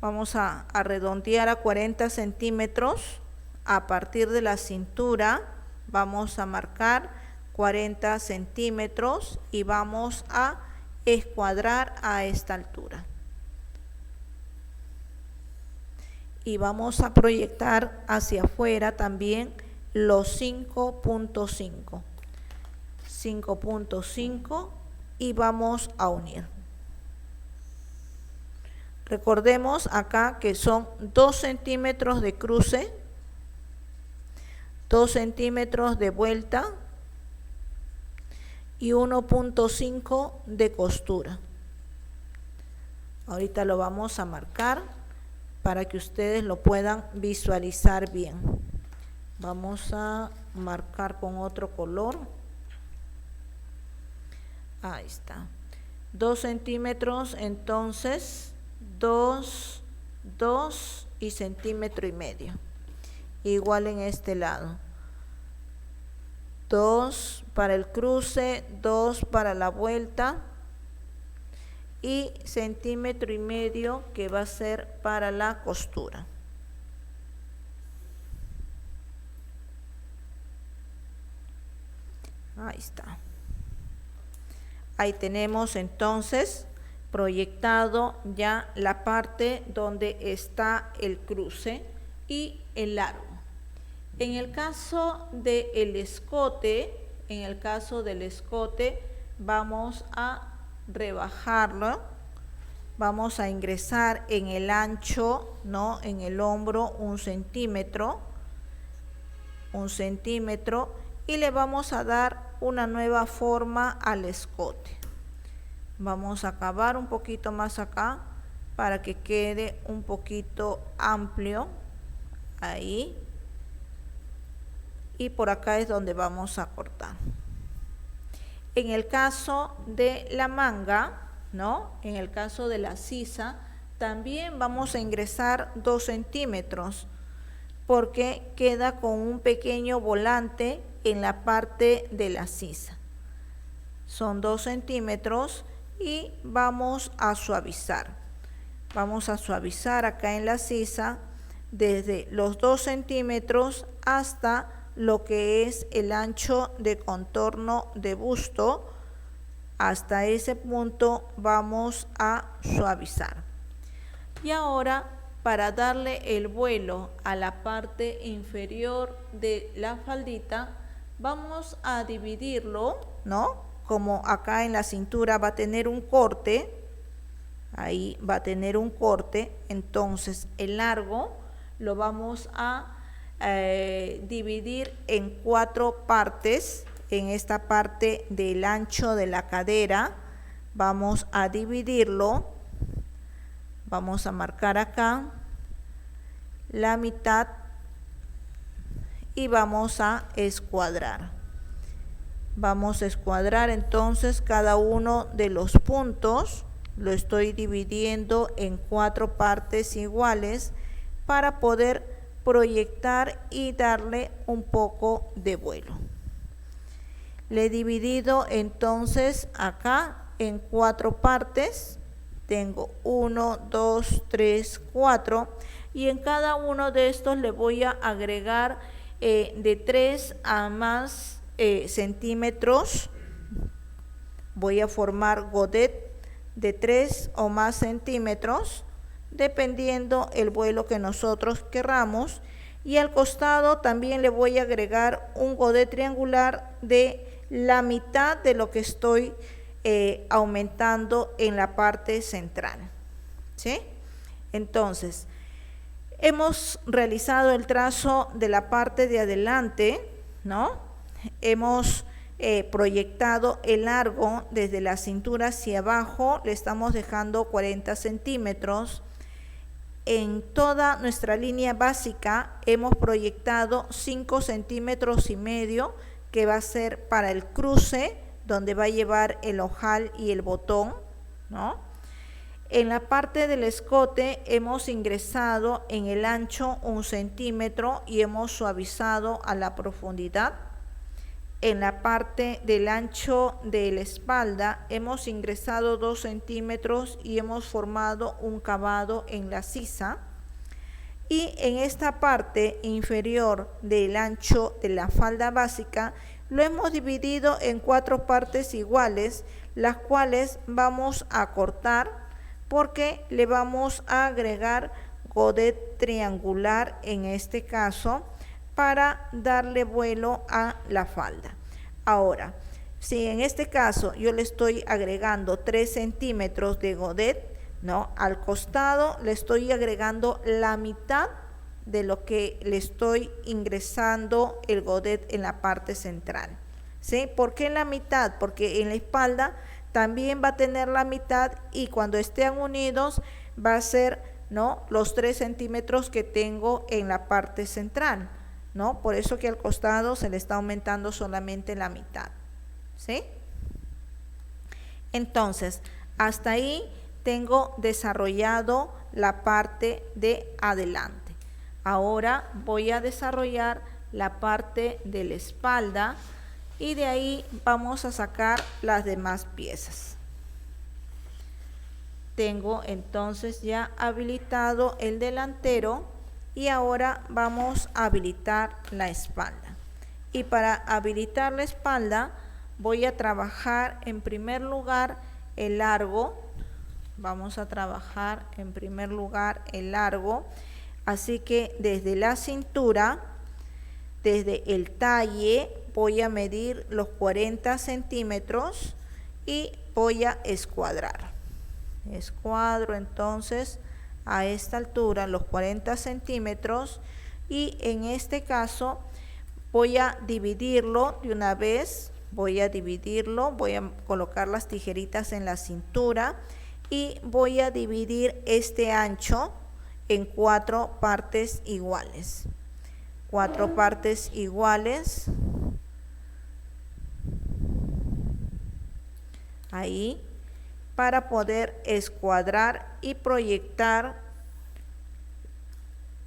Vamos a redondear a 40 centímetros. A partir de la cintura vamos a marcar 40 centímetros y vamos a escuadrar a esta altura. Y vamos a proyectar hacia afuera también los 5.5. 5.5 y vamos a unir. Recordemos acá que son 2 centímetros de cruce, 2 centímetros de vuelta y 1.5 de costura. Ahorita lo vamos a marcar para que ustedes lo puedan visualizar bien. Vamos a marcar con otro color. Ahí está. 2 centímetros, entonces 2 y centímetro y medio. Igual en este lado. 2 para el cruce, 2 para la vuelta y centímetro y medio que va a ser para la costura. Ahí está. Ahí tenemos entonces proyectado ya la parte donde está el cruce y el largo. En el caso del escote, vamos a rebajarlo, vamos a ingresar en el ancho, ¿no? En el hombro 1 centímetro, y le vamos a dar una nueva forma al escote. Vamos a acabar un poquito más acá para que quede un poquito amplio, ahí, y por acá es donde vamos a cortar. En el caso de la manga, ¿no? En el caso de la sisa, también vamos a ingresar 2 centímetros, porque queda con un pequeño volante en la parte de la sisa. Son 2 centímetros y vamos a suavizar. Vamos a suavizar acá en la sisa desde los 2 centímetros hasta lo que es el ancho de contorno de busto. Hasta ese punto vamos a suavizar. Y ahora, para darle el vuelo a la parte inferior de la faldita, vamos a dividirlo, ¿no? Como acá en la cintura va a tener un corte, ahí va a tener un corte, entonces el largo lo vamos a dividir en 4 partes. En esta parte del ancho de la cadera vamos a dividirlo, vamos a marcar acá la mitad y vamos a escuadrar. Vamos a escuadrar entonces cada uno de los puntos, lo estoy dividiendo en 4 partes iguales para poder proyectar y darle un poco de vuelo. Le he dividido entonces acá en 4 partes, tengo 1, 2, 3, 4 y en cada uno de estos le voy a agregar de 3 a más centímetros, voy a formar godet de 3 o más centímetros, dependiendo el vuelo que nosotros querramos, y al costado también le voy a agregar un godet triangular de la mitad de lo que estoy aumentando en la parte central, ¿sí? Entonces, hemos realizado el trazo de la parte de adelante, ¿no? Hemos proyectado el largo desde la cintura hacia abajo, le estamos dejando 40 centímetros. En toda nuestra línea básica hemos proyectado 5 centímetros y medio, que va a ser para el cruce, donde va a llevar el ojal y el botón, ¿no? En la parte del escote hemos ingresado en el ancho 1 centímetro y hemos suavizado a la profundidad. En la parte del ancho de la espalda hemos ingresado 2 centímetros y hemos formado un cavado en la sisa. Y en esta parte inferior del ancho de la falda básica lo hemos dividido en 4 partes iguales. las cuales vamos a cortar porque le vamos a agregar godet triangular en este caso para darle vuelo a la falda. Ahora, si en este caso yo le estoy agregando 3 centímetros de godet, ¿no? Al costado le estoy agregando la mitad de lo que le estoy ingresando el godet en la parte central. ¿Sí? ¿Por qué la mitad? Porque en la espalda también va a tener la mitad y cuando estén unidos va a ser, ¿no?, los 3 centímetros que tengo en la parte central, ¿no? Por eso que al costado se le está aumentando solamente la mitad. ¿Sí? Entonces, hasta ahí tengo desarrollado la parte de adelante. Ahora voy a desarrollar la parte de la espalda y de ahí vamos a sacar las demás piezas. Tengo entonces ya habilitado el delantero y ahora vamos a habilitar la espalda. Y para habilitar la espalda voy a trabajar en primer lugar el largo. Vamos a trabajar en primer lugar el largo. Así que desde la cintura, desde el talle, voy a medir los 40 centímetros y voy a escuadrar. Escuadro entonces a esta altura los 40 centímetros y en este caso voy a dividirlo de una vez. Voy a dividirlo, voy a colocar las tijeritas en la cintura y voy a dividir este ancho en 4 partes iguales. 4 partes iguales. Ahí, para poder escuadrar y proyectar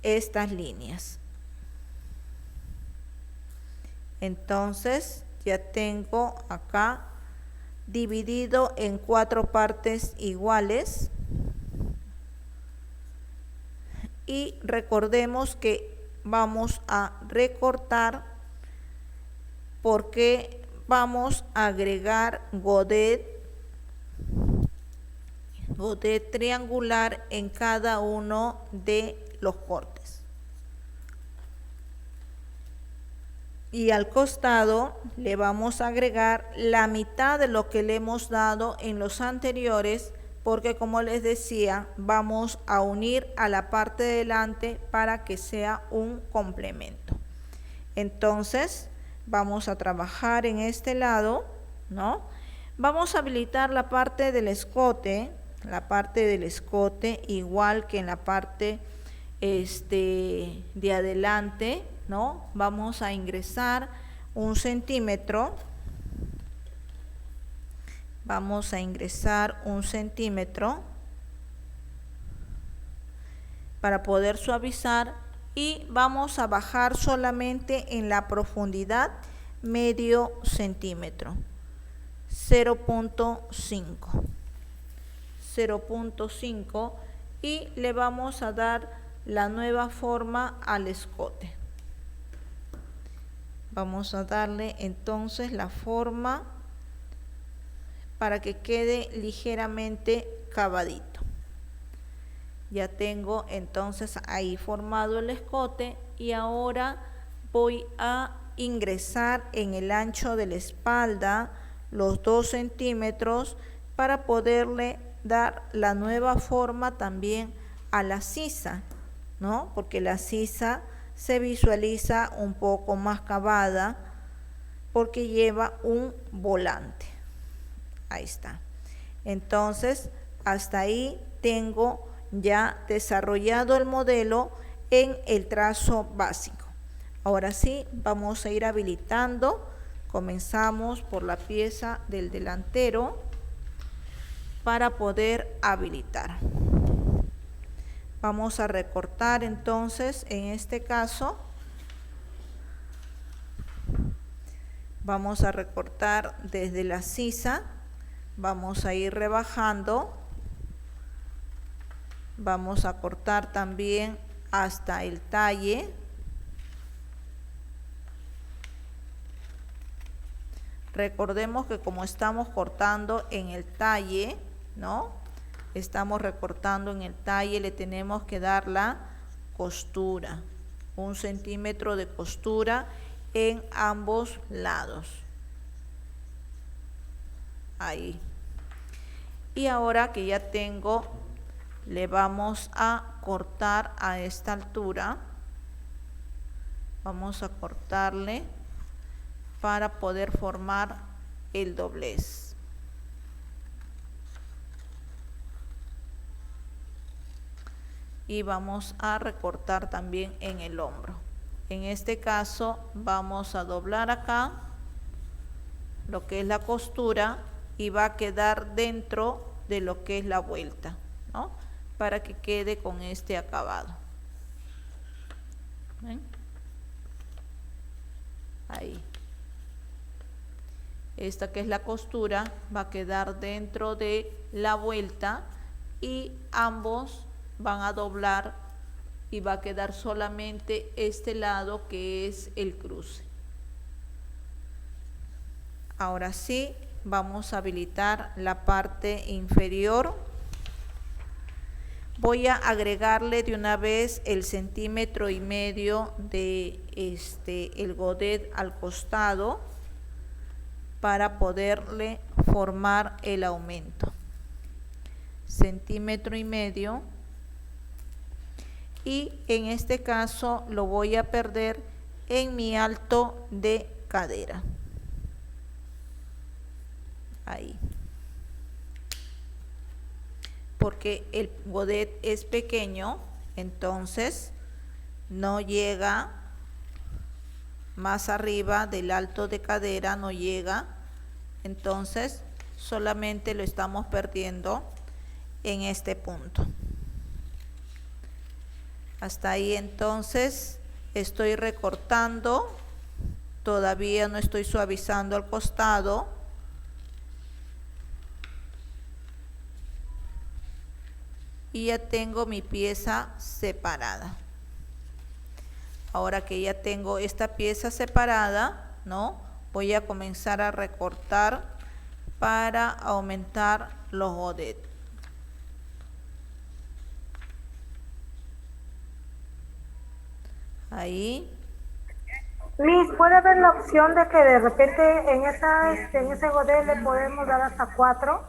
estas líneas. Entonces, ya tengo acá dividido en 4 partes iguales. Y recordemos que vamos a recortar porque vamos a agregar godet triangular en cada uno de los cortes. Y al costado le vamos a agregar la mitad de lo que le hemos dado en los anteriores, porque como les decía, vamos a unir a la parte de delante para que sea un complemento. Entonces, vamos a trabajar en este lado, ¿no? Vamos a habilitar la parte del escote, igual que en la parte de adelante, ¿no? Vamos a ingresar 1 centímetro. Vamos a ingresar 1 centímetro para poder suavizar y vamos a bajar solamente en la profundidad medio centímetro, 0.5 y le vamos a dar la nueva forma al escote. Vamos a darle entonces la forma para que quede ligeramente cavadito. Ya tengo entonces ahí formado el escote y ahora voy a ingresar en el ancho de la espalda los 2 centímetros para poderle dar la nueva forma también a la sisa, ¿no? Porque la sisa se visualiza un poco más cavada porque lleva un volante. Ahí está. Entonces, hasta ahí tengo ya desarrollado el modelo en el trazo básico. Ahora sí, vamos a ir habilitando. Comenzamos por la pieza del delantero para poder habilitar. Vamos a recortar entonces, en este caso, vamos a recortar desde la sisa, vamos a ir rebajando, vamos a cortar también hasta el talle, Recordemos que como estamos cortando en el talle, ¿no? Estamos recortando en el talle, le tenemos que dar la costura, 1 centímetro de costura en ambos lados. Ahí. Y ahora que ya tengo, le vamos a cortar a esta altura. Vamos a cortarle para poder formar el doblez. Y vamos a recortar también en el hombro. En este caso vamos a doblar acá lo que es la costura y va a quedar dentro de lo que es la vuelta, ¿no? Para que quede con este acabado. ¿Ven? Ahí. Esta que es la costura va a quedar dentro de la vuelta y ambos van a doblar y va a quedar solamente este lado que es el cruce. Ahora sí, vamos a habilitar la parte inferior. Voy a agregarle de una vez el 1,5 centímetros de el godet al costado para poderle formar el aumento. 1,5 centímetros. Y en este caso lo voy a perder en mi alto de cadera. Ahí. Porque el godet es pequeño, entonces no llega más arriba del alto de cadera, no llega. Entonces solamente lo estamos perdiendo en este punto. Hasta ahí entonces estoy recortando, todavía no estoy suavizando al costado. Y ya tengo mi pieza separada. Ahora que ya tengo esta pieza separada, ¿no? Voy a comenzar a recortar para aumentar los godets. Ahí. Miss, ¿puede haber la opción de que de repente en ese godet le podemos dar hasta 4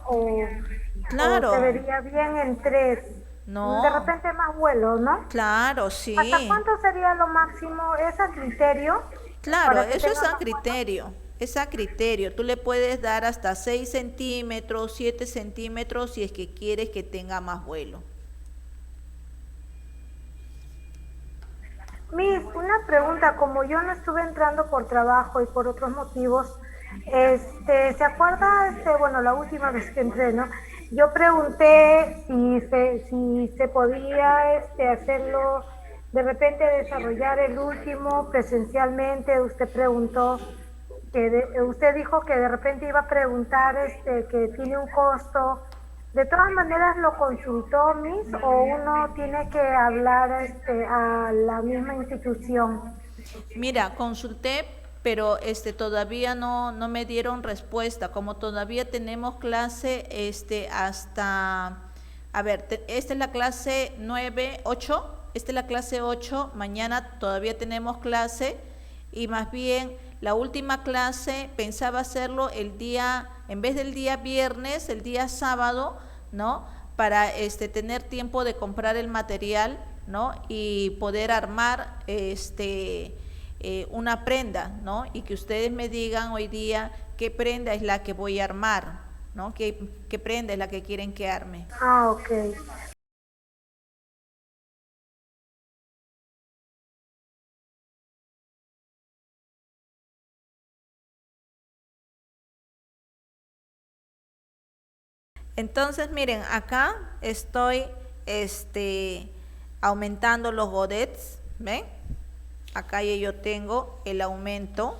Claro. o se vería bien en 3? No. De repente más vuelo, ¿no? Claro, sí. ¿Hasta cuánto sería lo máximo? ¿Es a criterio? Claro, eso es a criterio. Es a criterio. Tú le puedes dar hasta 6 centímetros, 7 centímetros si es que quieres que tenga más vuelo. Miss, una pregunta, como yo no estuve entrando por trabajo y por otros motivos, ¿se acuerda, bueno, la última vez que entré, ¿no? Yo pregunté si se podía hacerlo, de repente desarrollar el último presencialmente. Usted preguntó, usted dijo que de repente iba a preguntar que tiene un costo. ¿De todas maneras lo consultó, Miss, o uno tiene que hablar a la misma institución? Mira, consulté, pero todavía no me dieron respuesta. Como todavía tenemos clase hasta, a ver, esta es la clase 9, 8, esta es la clase 8, mañana todavía tenemos clase y más bien la última clase pensaba hacerlo el día, en vez del día viernes, el día sábado, ¿no? Para tener tiempo de comprar el material, ¿no? Y poder armar una prenda, ¿no? Y que ustedes me digan hoy día qué prenda es la que voy a armar, ¿no? ¿Qué prenda es la que quieren que arme? Ah, ok. Entonces, miren, acá estoy aumentando los godets, ¿ven? Acá ya yo tengo el aumento.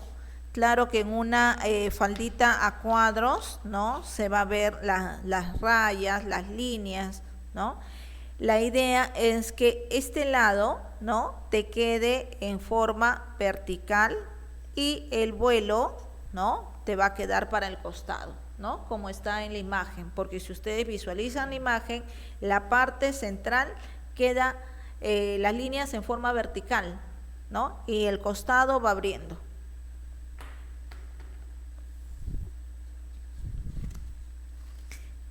Claro que en una faldita a cuadros, ¿no? Se va a ver las rayas, las líneas, ¿no? La idea es que este lado, ¿no? Te quede en forma vertical y el vuelo, ¿no? te va a quedar para el costado, ¿no? Como está en la imagen, porque si ustedes visualizan la imagen, la parte central queda las líneas en forma vertical, ¿no? Y el costado va abriendo.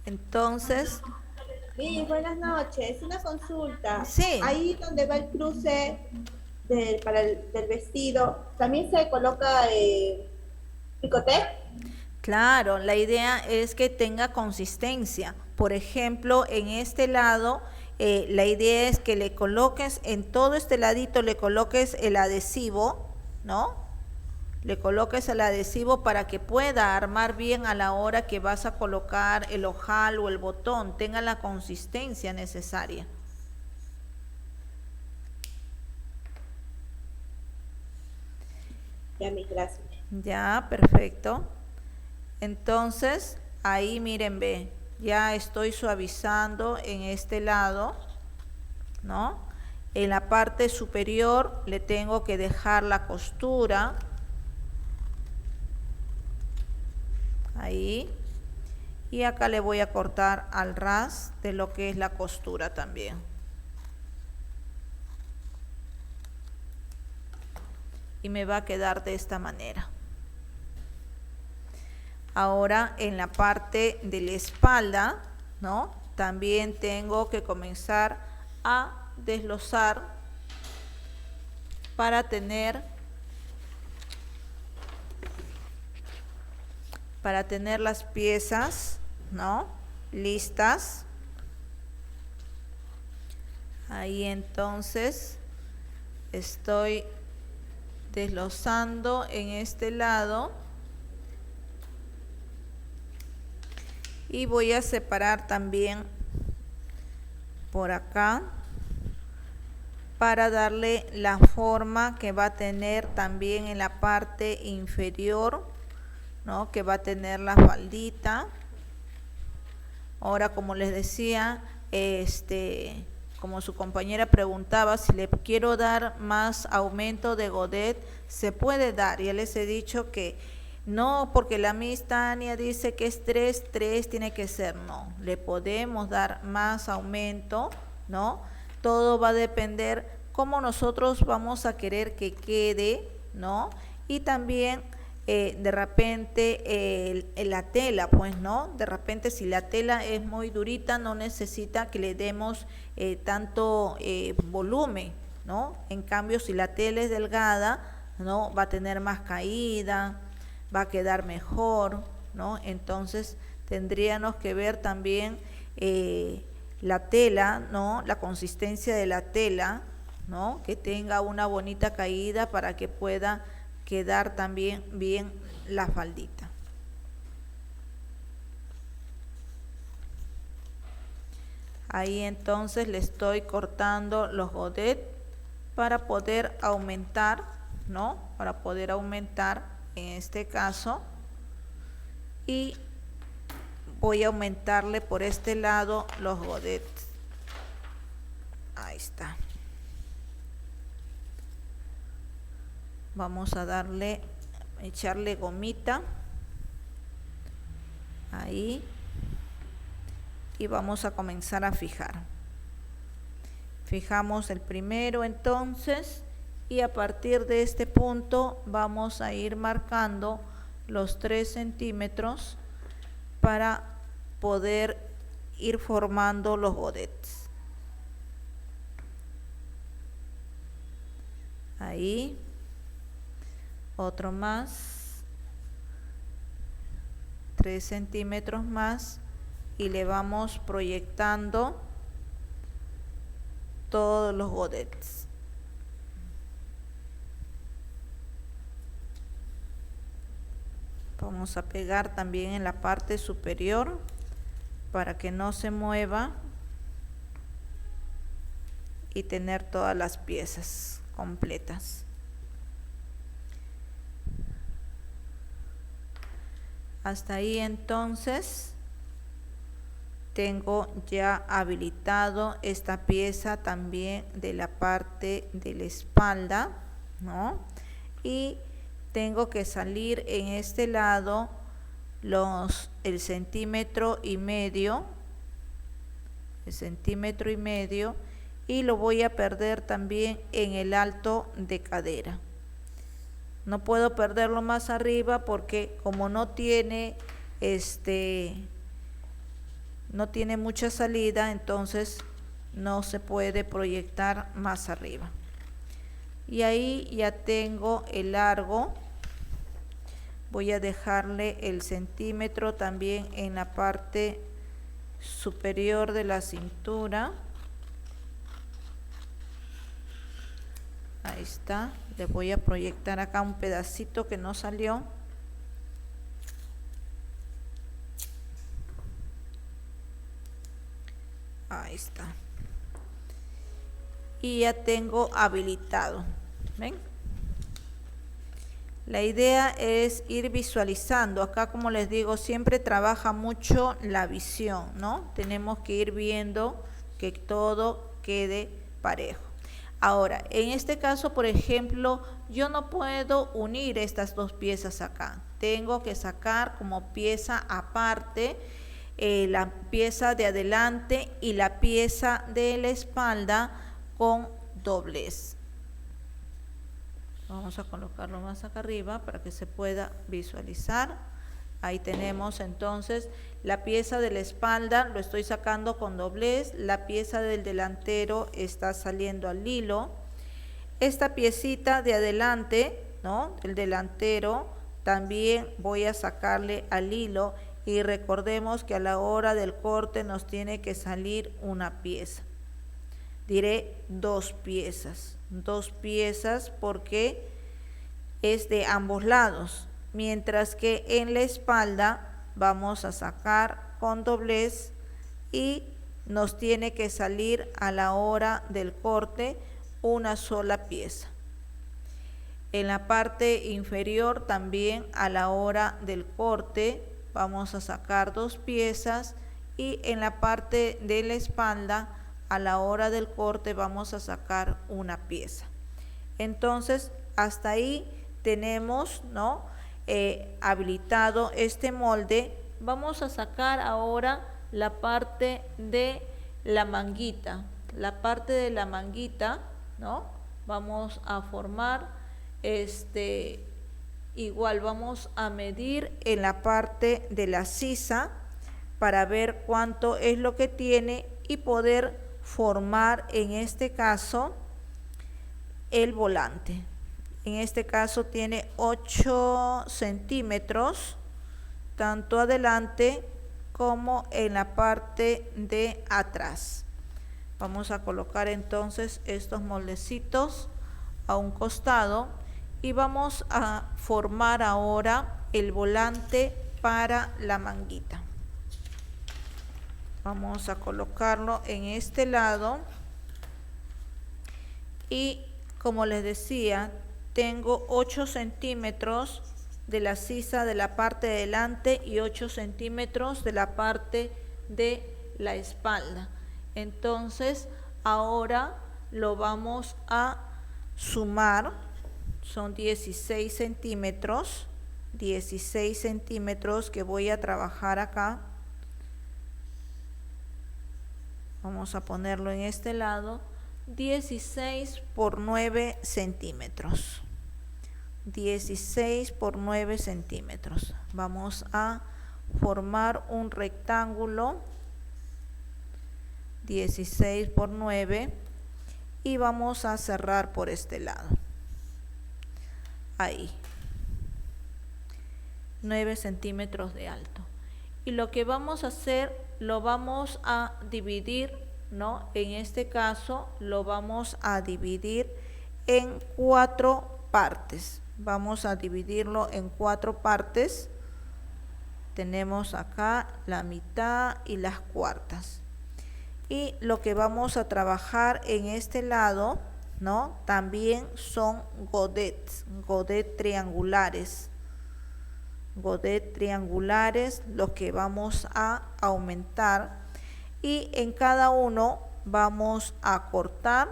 Entonces, Sí, buenas noches. Una consulta. sí. Ahí donde va el cruce del vestido, ¿también se coloca picoté? Claro, la idea es que tenga consistencia. Por ejemplo, en este lado, la idea es que le coloques, en todo este ladito le coloques el adhesivo, ¿no? Le coloques el adhesivo para que pueda armar bien a la hora que vas a colocar el ojal o el botón, tenga la consistencia necesaria. Ya, mis gracias. Ya, perfecto. Entonces, ahí miren, ve, ya estoy suavizando en este lado, ¿no? En la parte superior le tengo que dejar la costura. Ahí. Y acá le voy a cortar al ras de lo que es la costura también. Y me va a quedar de esta manera. Ahora en la parte de la espalda, ¿no? También tengo que comenzar a deslozar para tener las piezas, ¿no? Listas. Ahí entonces estoy deslozando en este lado y voy a separar también por acá para darle la forma que va a tener también en la parte inferior, ¿no? Que va a tener la faldita. Ahora, como les decía, como su compañera preguntaba, si le quiero dar más aumento de godet, se puede dar. Ya les he dicho que no, porque la Miss Tania dice que es 3 tiene que ser. No, le podemos dar más aumento, ¿no? Todo va a depender cómo nosotros vamos a querer que quede, ¿no? Y también de repente la tela, pues, ¿no? De repente si la tela es muy durita, no necesita que le demos tanto volumen, ¿no? En cambio, si la tela es delgada, ¿no? Va a tener más caída, va a quedar mejor, ¿no? Entonces tendríamos que ver también la tela, ¿no? La consistencia de la tela, ¿no? Que tenga una bonita caída para que pueda quedar también bien la faldita. Ahí entonces le estoy cortando los godets para poder aumentar, ¿no? Para poder aumentar en este caso, y voy a aumentarle por este lado los godets. Ahí está. Vamos a echarle gomita ahí y vamos a comenzar a fijar. Fijamos el primero entonces y a partir de este punto vamos a ir marcando los 3 centímetros para poder ir formando los godets. Ahí. Otro más, 3 centímetros más y le vamos proyectando todos los godets. Vamos a pegar también en la parte superior para que no se mueva y tener todas las piezas completas. Hasta ahí entonces tengo ya habilitado esta pieza también de la parte de la espalda, ¿no? Y tengo que salir en este lado el centímetro y medio, y lo voy a perder también en el alto de cadera. No puedo perderlo más arriba porque como no tiene mucha salida, entonces no se puede proyectar más arriba. Y ahí ya tengo el largo. Voy a dejarle el centímetro también en la parte superior de la cintura. Ahí está. Le voy a proyectar acá un pedacito que no salió. Ahí está. Y ya tengo habilitado. ¿Ven? La idea es ir visualizando. Acá, como les digo, siempre trabaja mucho la visión, ¿no? Tenemos que ir viendo que todo quede parejo. Ahora, en este caso, por ejemplo, yo no puedo unir estas dos piezas acá. Tengo que sacar como pieza aparte la pieza de adelante y la pieza de la espalda con doblez. Vamos a colocarlo más acá arriba para que se pueda visualizar. Ahí tenemos entonces la pieza de la espalda, lo estoy sacando con doblez, la pieza del delantero está saliendo al hilo. Esta piecita de adelante, ¿no?, del delantero, también voy a sacarle al hilo, y recordemos que a la hora del corte nos tiene que salir una pieza. Diré dos piezas porque es de ambos lados, mientras que en la espalda vamos a sacar con doblez y nos tiene que salir a la hora del corte una sola pieza. En la parte inferior también a la hora del corte vamos a sacar dos piezas, y en la parte de la espalda a la hora del corte vamos a sacar una pieza. Entonces hasta ahí tenemos, ¿no?, habilitado este molde. Vamos a sacar ahora la parte de la manguita. La parte de la manguita, ¿no?, vamos a formar igual vamos a medir en la parte de la sisa para ver cuánto es lo que tiene y poder formar en este caso el volante. En este caso tiene 8 centímetros tanto adelante como en la parte de atrás. Vamos a colocar entonces estos moldecitos a un costado y vamos a formar ahora el volante para la manguita. Vamos a colocarlo en este lado y, como les decía, tengo 8 centímetros de la sisa de la parte de delante y 8 centímetros de la parte de la espalda. Entonces ahora lo vamos a sumar. Son 16 centímetros que voy a trabajar acá. Vamos a ponerlo en este lado. 16 por 9 centímetros. 16 por 9 centímetros. Vamos a formar un rectángulo. 16 por 9. Y vamos a cerrar por este lado. Ahí. 9 centímetros de alto. Y lo que vamos a hacer, lo vamos a dividir, ¿no? En este caso lo vamos a dividir en 4 partes. Vamos a dividirlo en 4 partes. Tenemos acá la mitad y las cuartas. Y lo que vamos a trabajar en este lado, ¿no?, también son godets triangulares. Godet triangulares, los que vamos a aumentar, y en cada uno vamos a cortar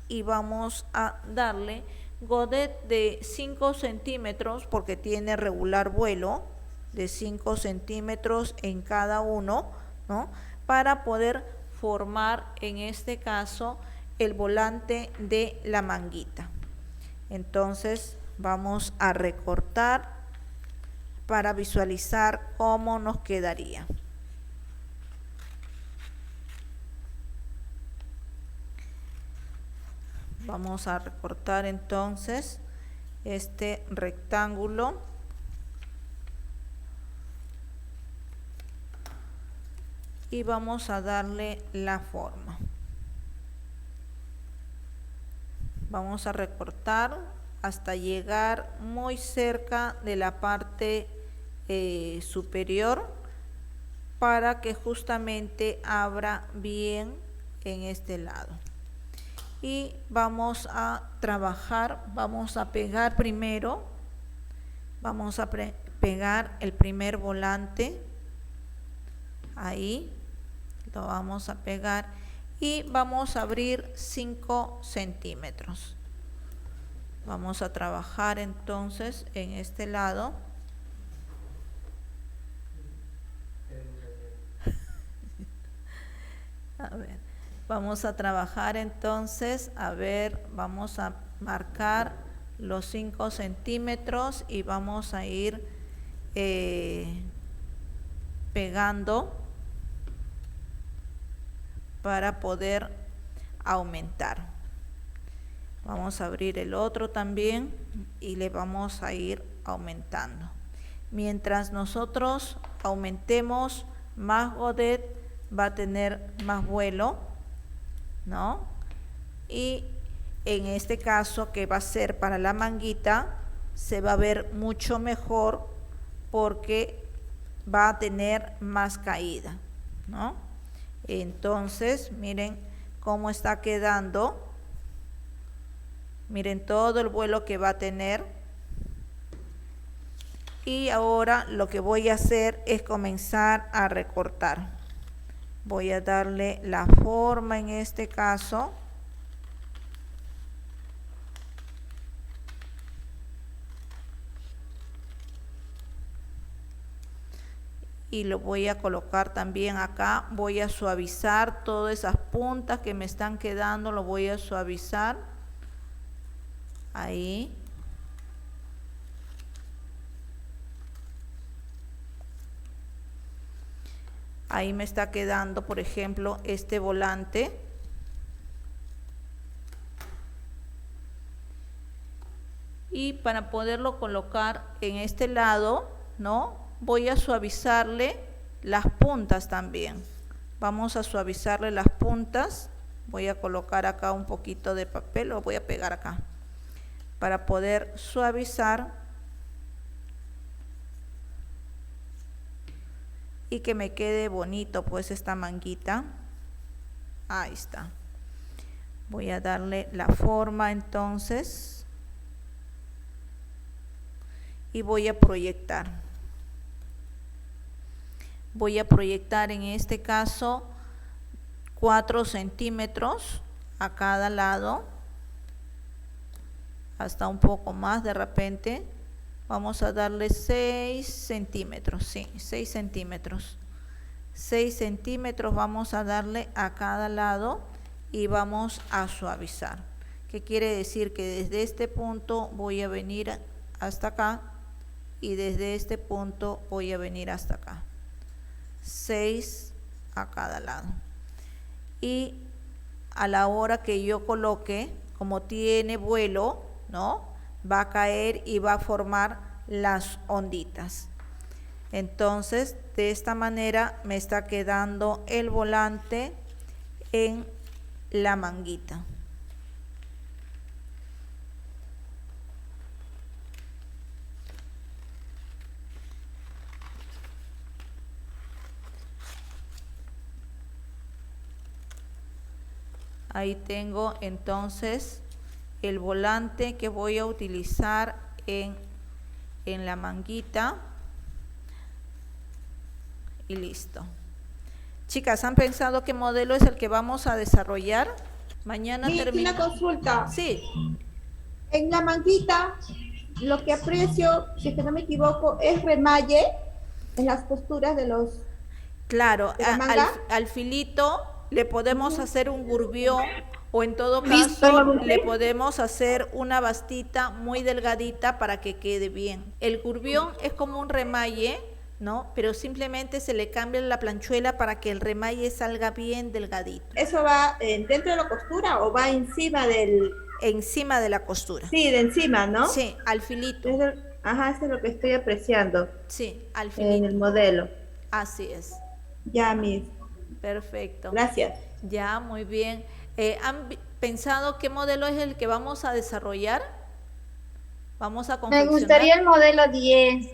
y vamos a darle godet de 5 centímetros, porque tiene regular vuelo, de 5 centímetros en cada uno, ¿no? Para poder formar, en este caso, el volante de la manguita. Entonces, vamos a recortar para visualizar cómo nos quedaría. Vamos a recortar entonces este rectángulo. Y vamos a darle la forma. Vamos a recortar hasta llegar muy cerca de la parte superior para que justamente abra bien en este lado. Y vamos a trabajar, vamos a pegar primero, vamos a pegar el primer volante, ahí lo vamos a pegar y vamos a abrir 5 centímetros. Vamos a trabajar entonces en este lado. A ver, vamos a trabajar entonces, a ver, vamos a marcar los 5 centímetros y vamos a ir pegando para poder aumentar. Vamos a abrir el otro también y le vamos a ir aumentando. Mientras nosotros aumentemos, más godet va a tener más vuelo, ¿no? Y en este caso, que va a ser para la manguita, se va a ver mucho mejor porque va a tener más caída, ¿no? Entonces, miren cómo está quedando. Miren todo el vuelo que va a tener. Y ahora lo que voy a hacer es comenzar a recortar. Voy a darle la forma en este caso. Y lo voy a colocar también acá. Voy a suavizar todas esas puntas que me están quedando, lo voy a suavizar. Ahí. Ahí me está quedando, por ejemplo, este volante. Y para poderlo colocar en este lado, ¿no? Voy a suavizarle las puntas también. Vamos a suavizarle las puntas. Voy a colocar acá un poquito de papel, lo voy a pegar acá, para poder suavizar y que me quede bonito pues esta manguita. Ahí está. Voy a darle la forma entonces y voy a proyectar. Voy a proyectar en este caso 4 centímetros a cada lado, hasta un poco más de repente. Vamos a darle 6 centímetros, sí, 6 centímetros. 6 centímetros vamos a darle a cada lado y vamos a suavizar. ¿Qué quiere decir? Que desde este punto voy a venir hasta acá y desde este punto voy a venir hasta acá. 6 a cada lado. Y a la hora que yo coloque, como tiene vuelo, ¿no? Va a caer y va a formar las onditas. Entonces, de esta manera me está quedando el volante en la manguita. Ahí tengo entonces el volante que voy a utilizar en la manguita. Y listo. Chicas, ¿han pensado qué modelo es el que vamos a desarrollar? Mañana Sí, termina. una consulta. Sí. En la manguita, lo que aprecio, si es que no me equivoco, es remalle en las costuras de los Claro, de la manga. al filito le podemos hacer un gurbión o en todo ¿Listo, caso Mamonte? le podemos hacer una bastita muy delgadita para que quede bien. El gurbión es como un remalle, ¿no? Pero simplemente se le cambia la planchuela para que el remalle salga bien delgadito, ¿Eso va dentro de la costura o va encima del... encima de la costura. Sí, de encima, ¿no? Sí, al filito. Ajá, eso es lo que estoy apreciando Sí, al en el filito. modelo. Así es. Ya, mis. Perfecto. Gracias. Ya, muy bien. ¿Han pensado qué modelo es el que vamos a desarrollar? Vamos a Me confeccionar gustaría el modelo 10.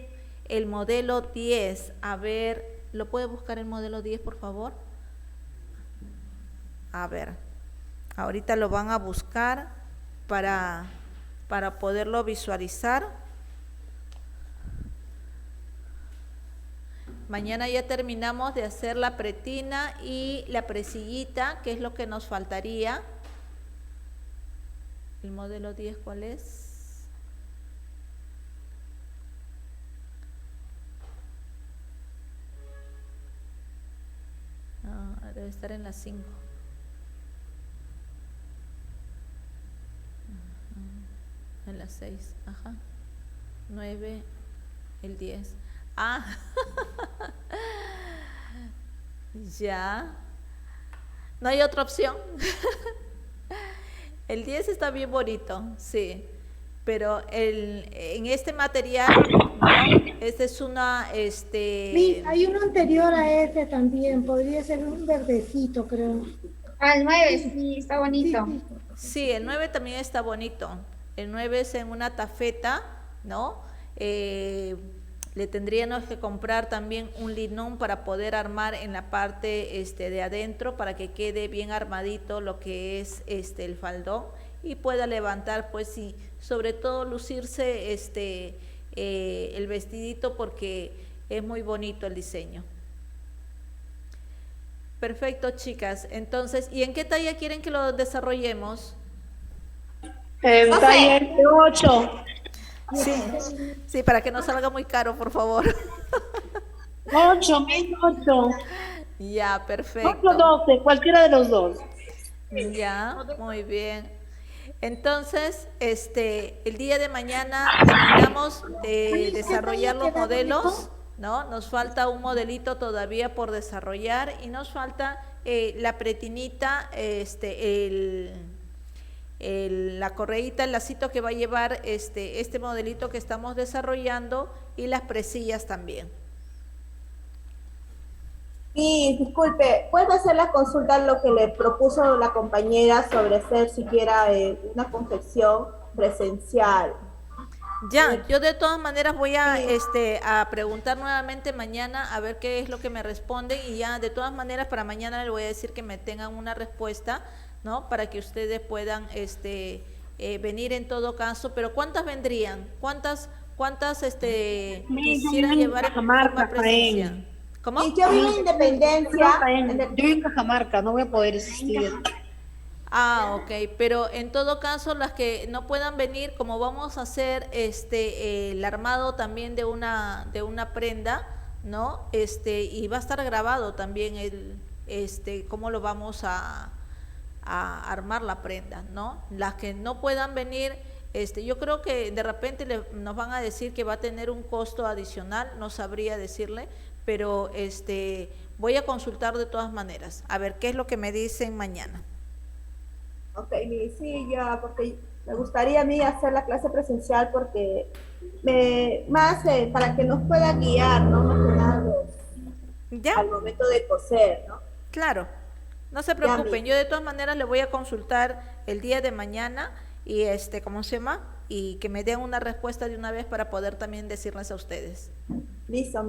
el modelo 10. A ver, ¿lo puede buscar el modelo 10, por favor? A ver, ahorita lo van a buscar para poderlo visualizar. Mañana ya terminamos de hacer la pretina y la presillita, que es lo que nos faltaría. ¿El modelo 10 cuál es? Ah, debe estar en la 5. En la 6, ajá. 9, el 10. Ah, ya. No hay otra opción. El 10 está bien bonito, sí. Pero en este material, ¿no? Este es una, Sí, hay uno anterior a ese también, podría ser un verdecito, creo. Al 9, sí, está bonito. Sí, sí, el 9 también está bonito. El 9 es en una tafeta, ¿no? Le tendríamos que comprar también un linón para poder armar en la parte de adentro para que quede bien armadito lo que es el faldón y pueda levantar, pues sí, sobre todo lucirse el vestidito porque es muy bonito el diseño. Perfecto, chicas. Entonces, ¿y en qué talla quieren que lo desarrollemos? Taller 8. Sí, sí, para que no salga muy caro, por favor. 8, 8. Ya, 8, perfecto. 12, cualquiera de los dos. Ya, muy bien. Entonces, el día de mañana terminamos de desarrollar los modelos, ¿no? Nos falta un modelito todavía por desarrollar y nos falta la pretinita, la correíta, el lacito que va a llevar este modelito que estamos desarrollando y las presillas también. Y disculpe, ¿puede hacer la consulta lo que le propuso la compañera sobre hacer siquiera una confección presencial? Ya, yo de todas maneras voy a preguntar nuevamente mañana a ver qué es lo que me responden y ya de todas maneras para mañana le voy a decir que me tengan una respuesta, ¿no? Para que ustedes puedan venir en todo caso, pero ¿cuántas vendrían? ¿Cuántas quisieran llevar en forma presencial? ¿Cómo? Y yo vivo en Independencia. Yo vivo en Cajamarca, no voy a poder asistir. Ah, ok, pero en todo caso las que no puedan venir, como vamos a hacer el armado también de una prenda, ¿no? Y va a estar grabado también cómo lo vamos a armar la prenda, ¿no? Las que no puedan venir, yo creo que de repente nos van a decir que va a tener un costo adicional, no sabría decirle, pero voy a consultar de todas maneras, a ver qué es lo que me dicen mañana. Ok, sí, ya, porque me gustaría a mí hacer la clase presencial porque más para que nos pueda guiar, ¿no? Más que nada ¿Ya? al momento de coser, ¿no? Claro, no se preocupen, yo de todas maneras le voy a consultar el día de mañana y ¿cómo se llama? Y que me den una respuesta de una vez para poder también decirles a ustedes. Listo,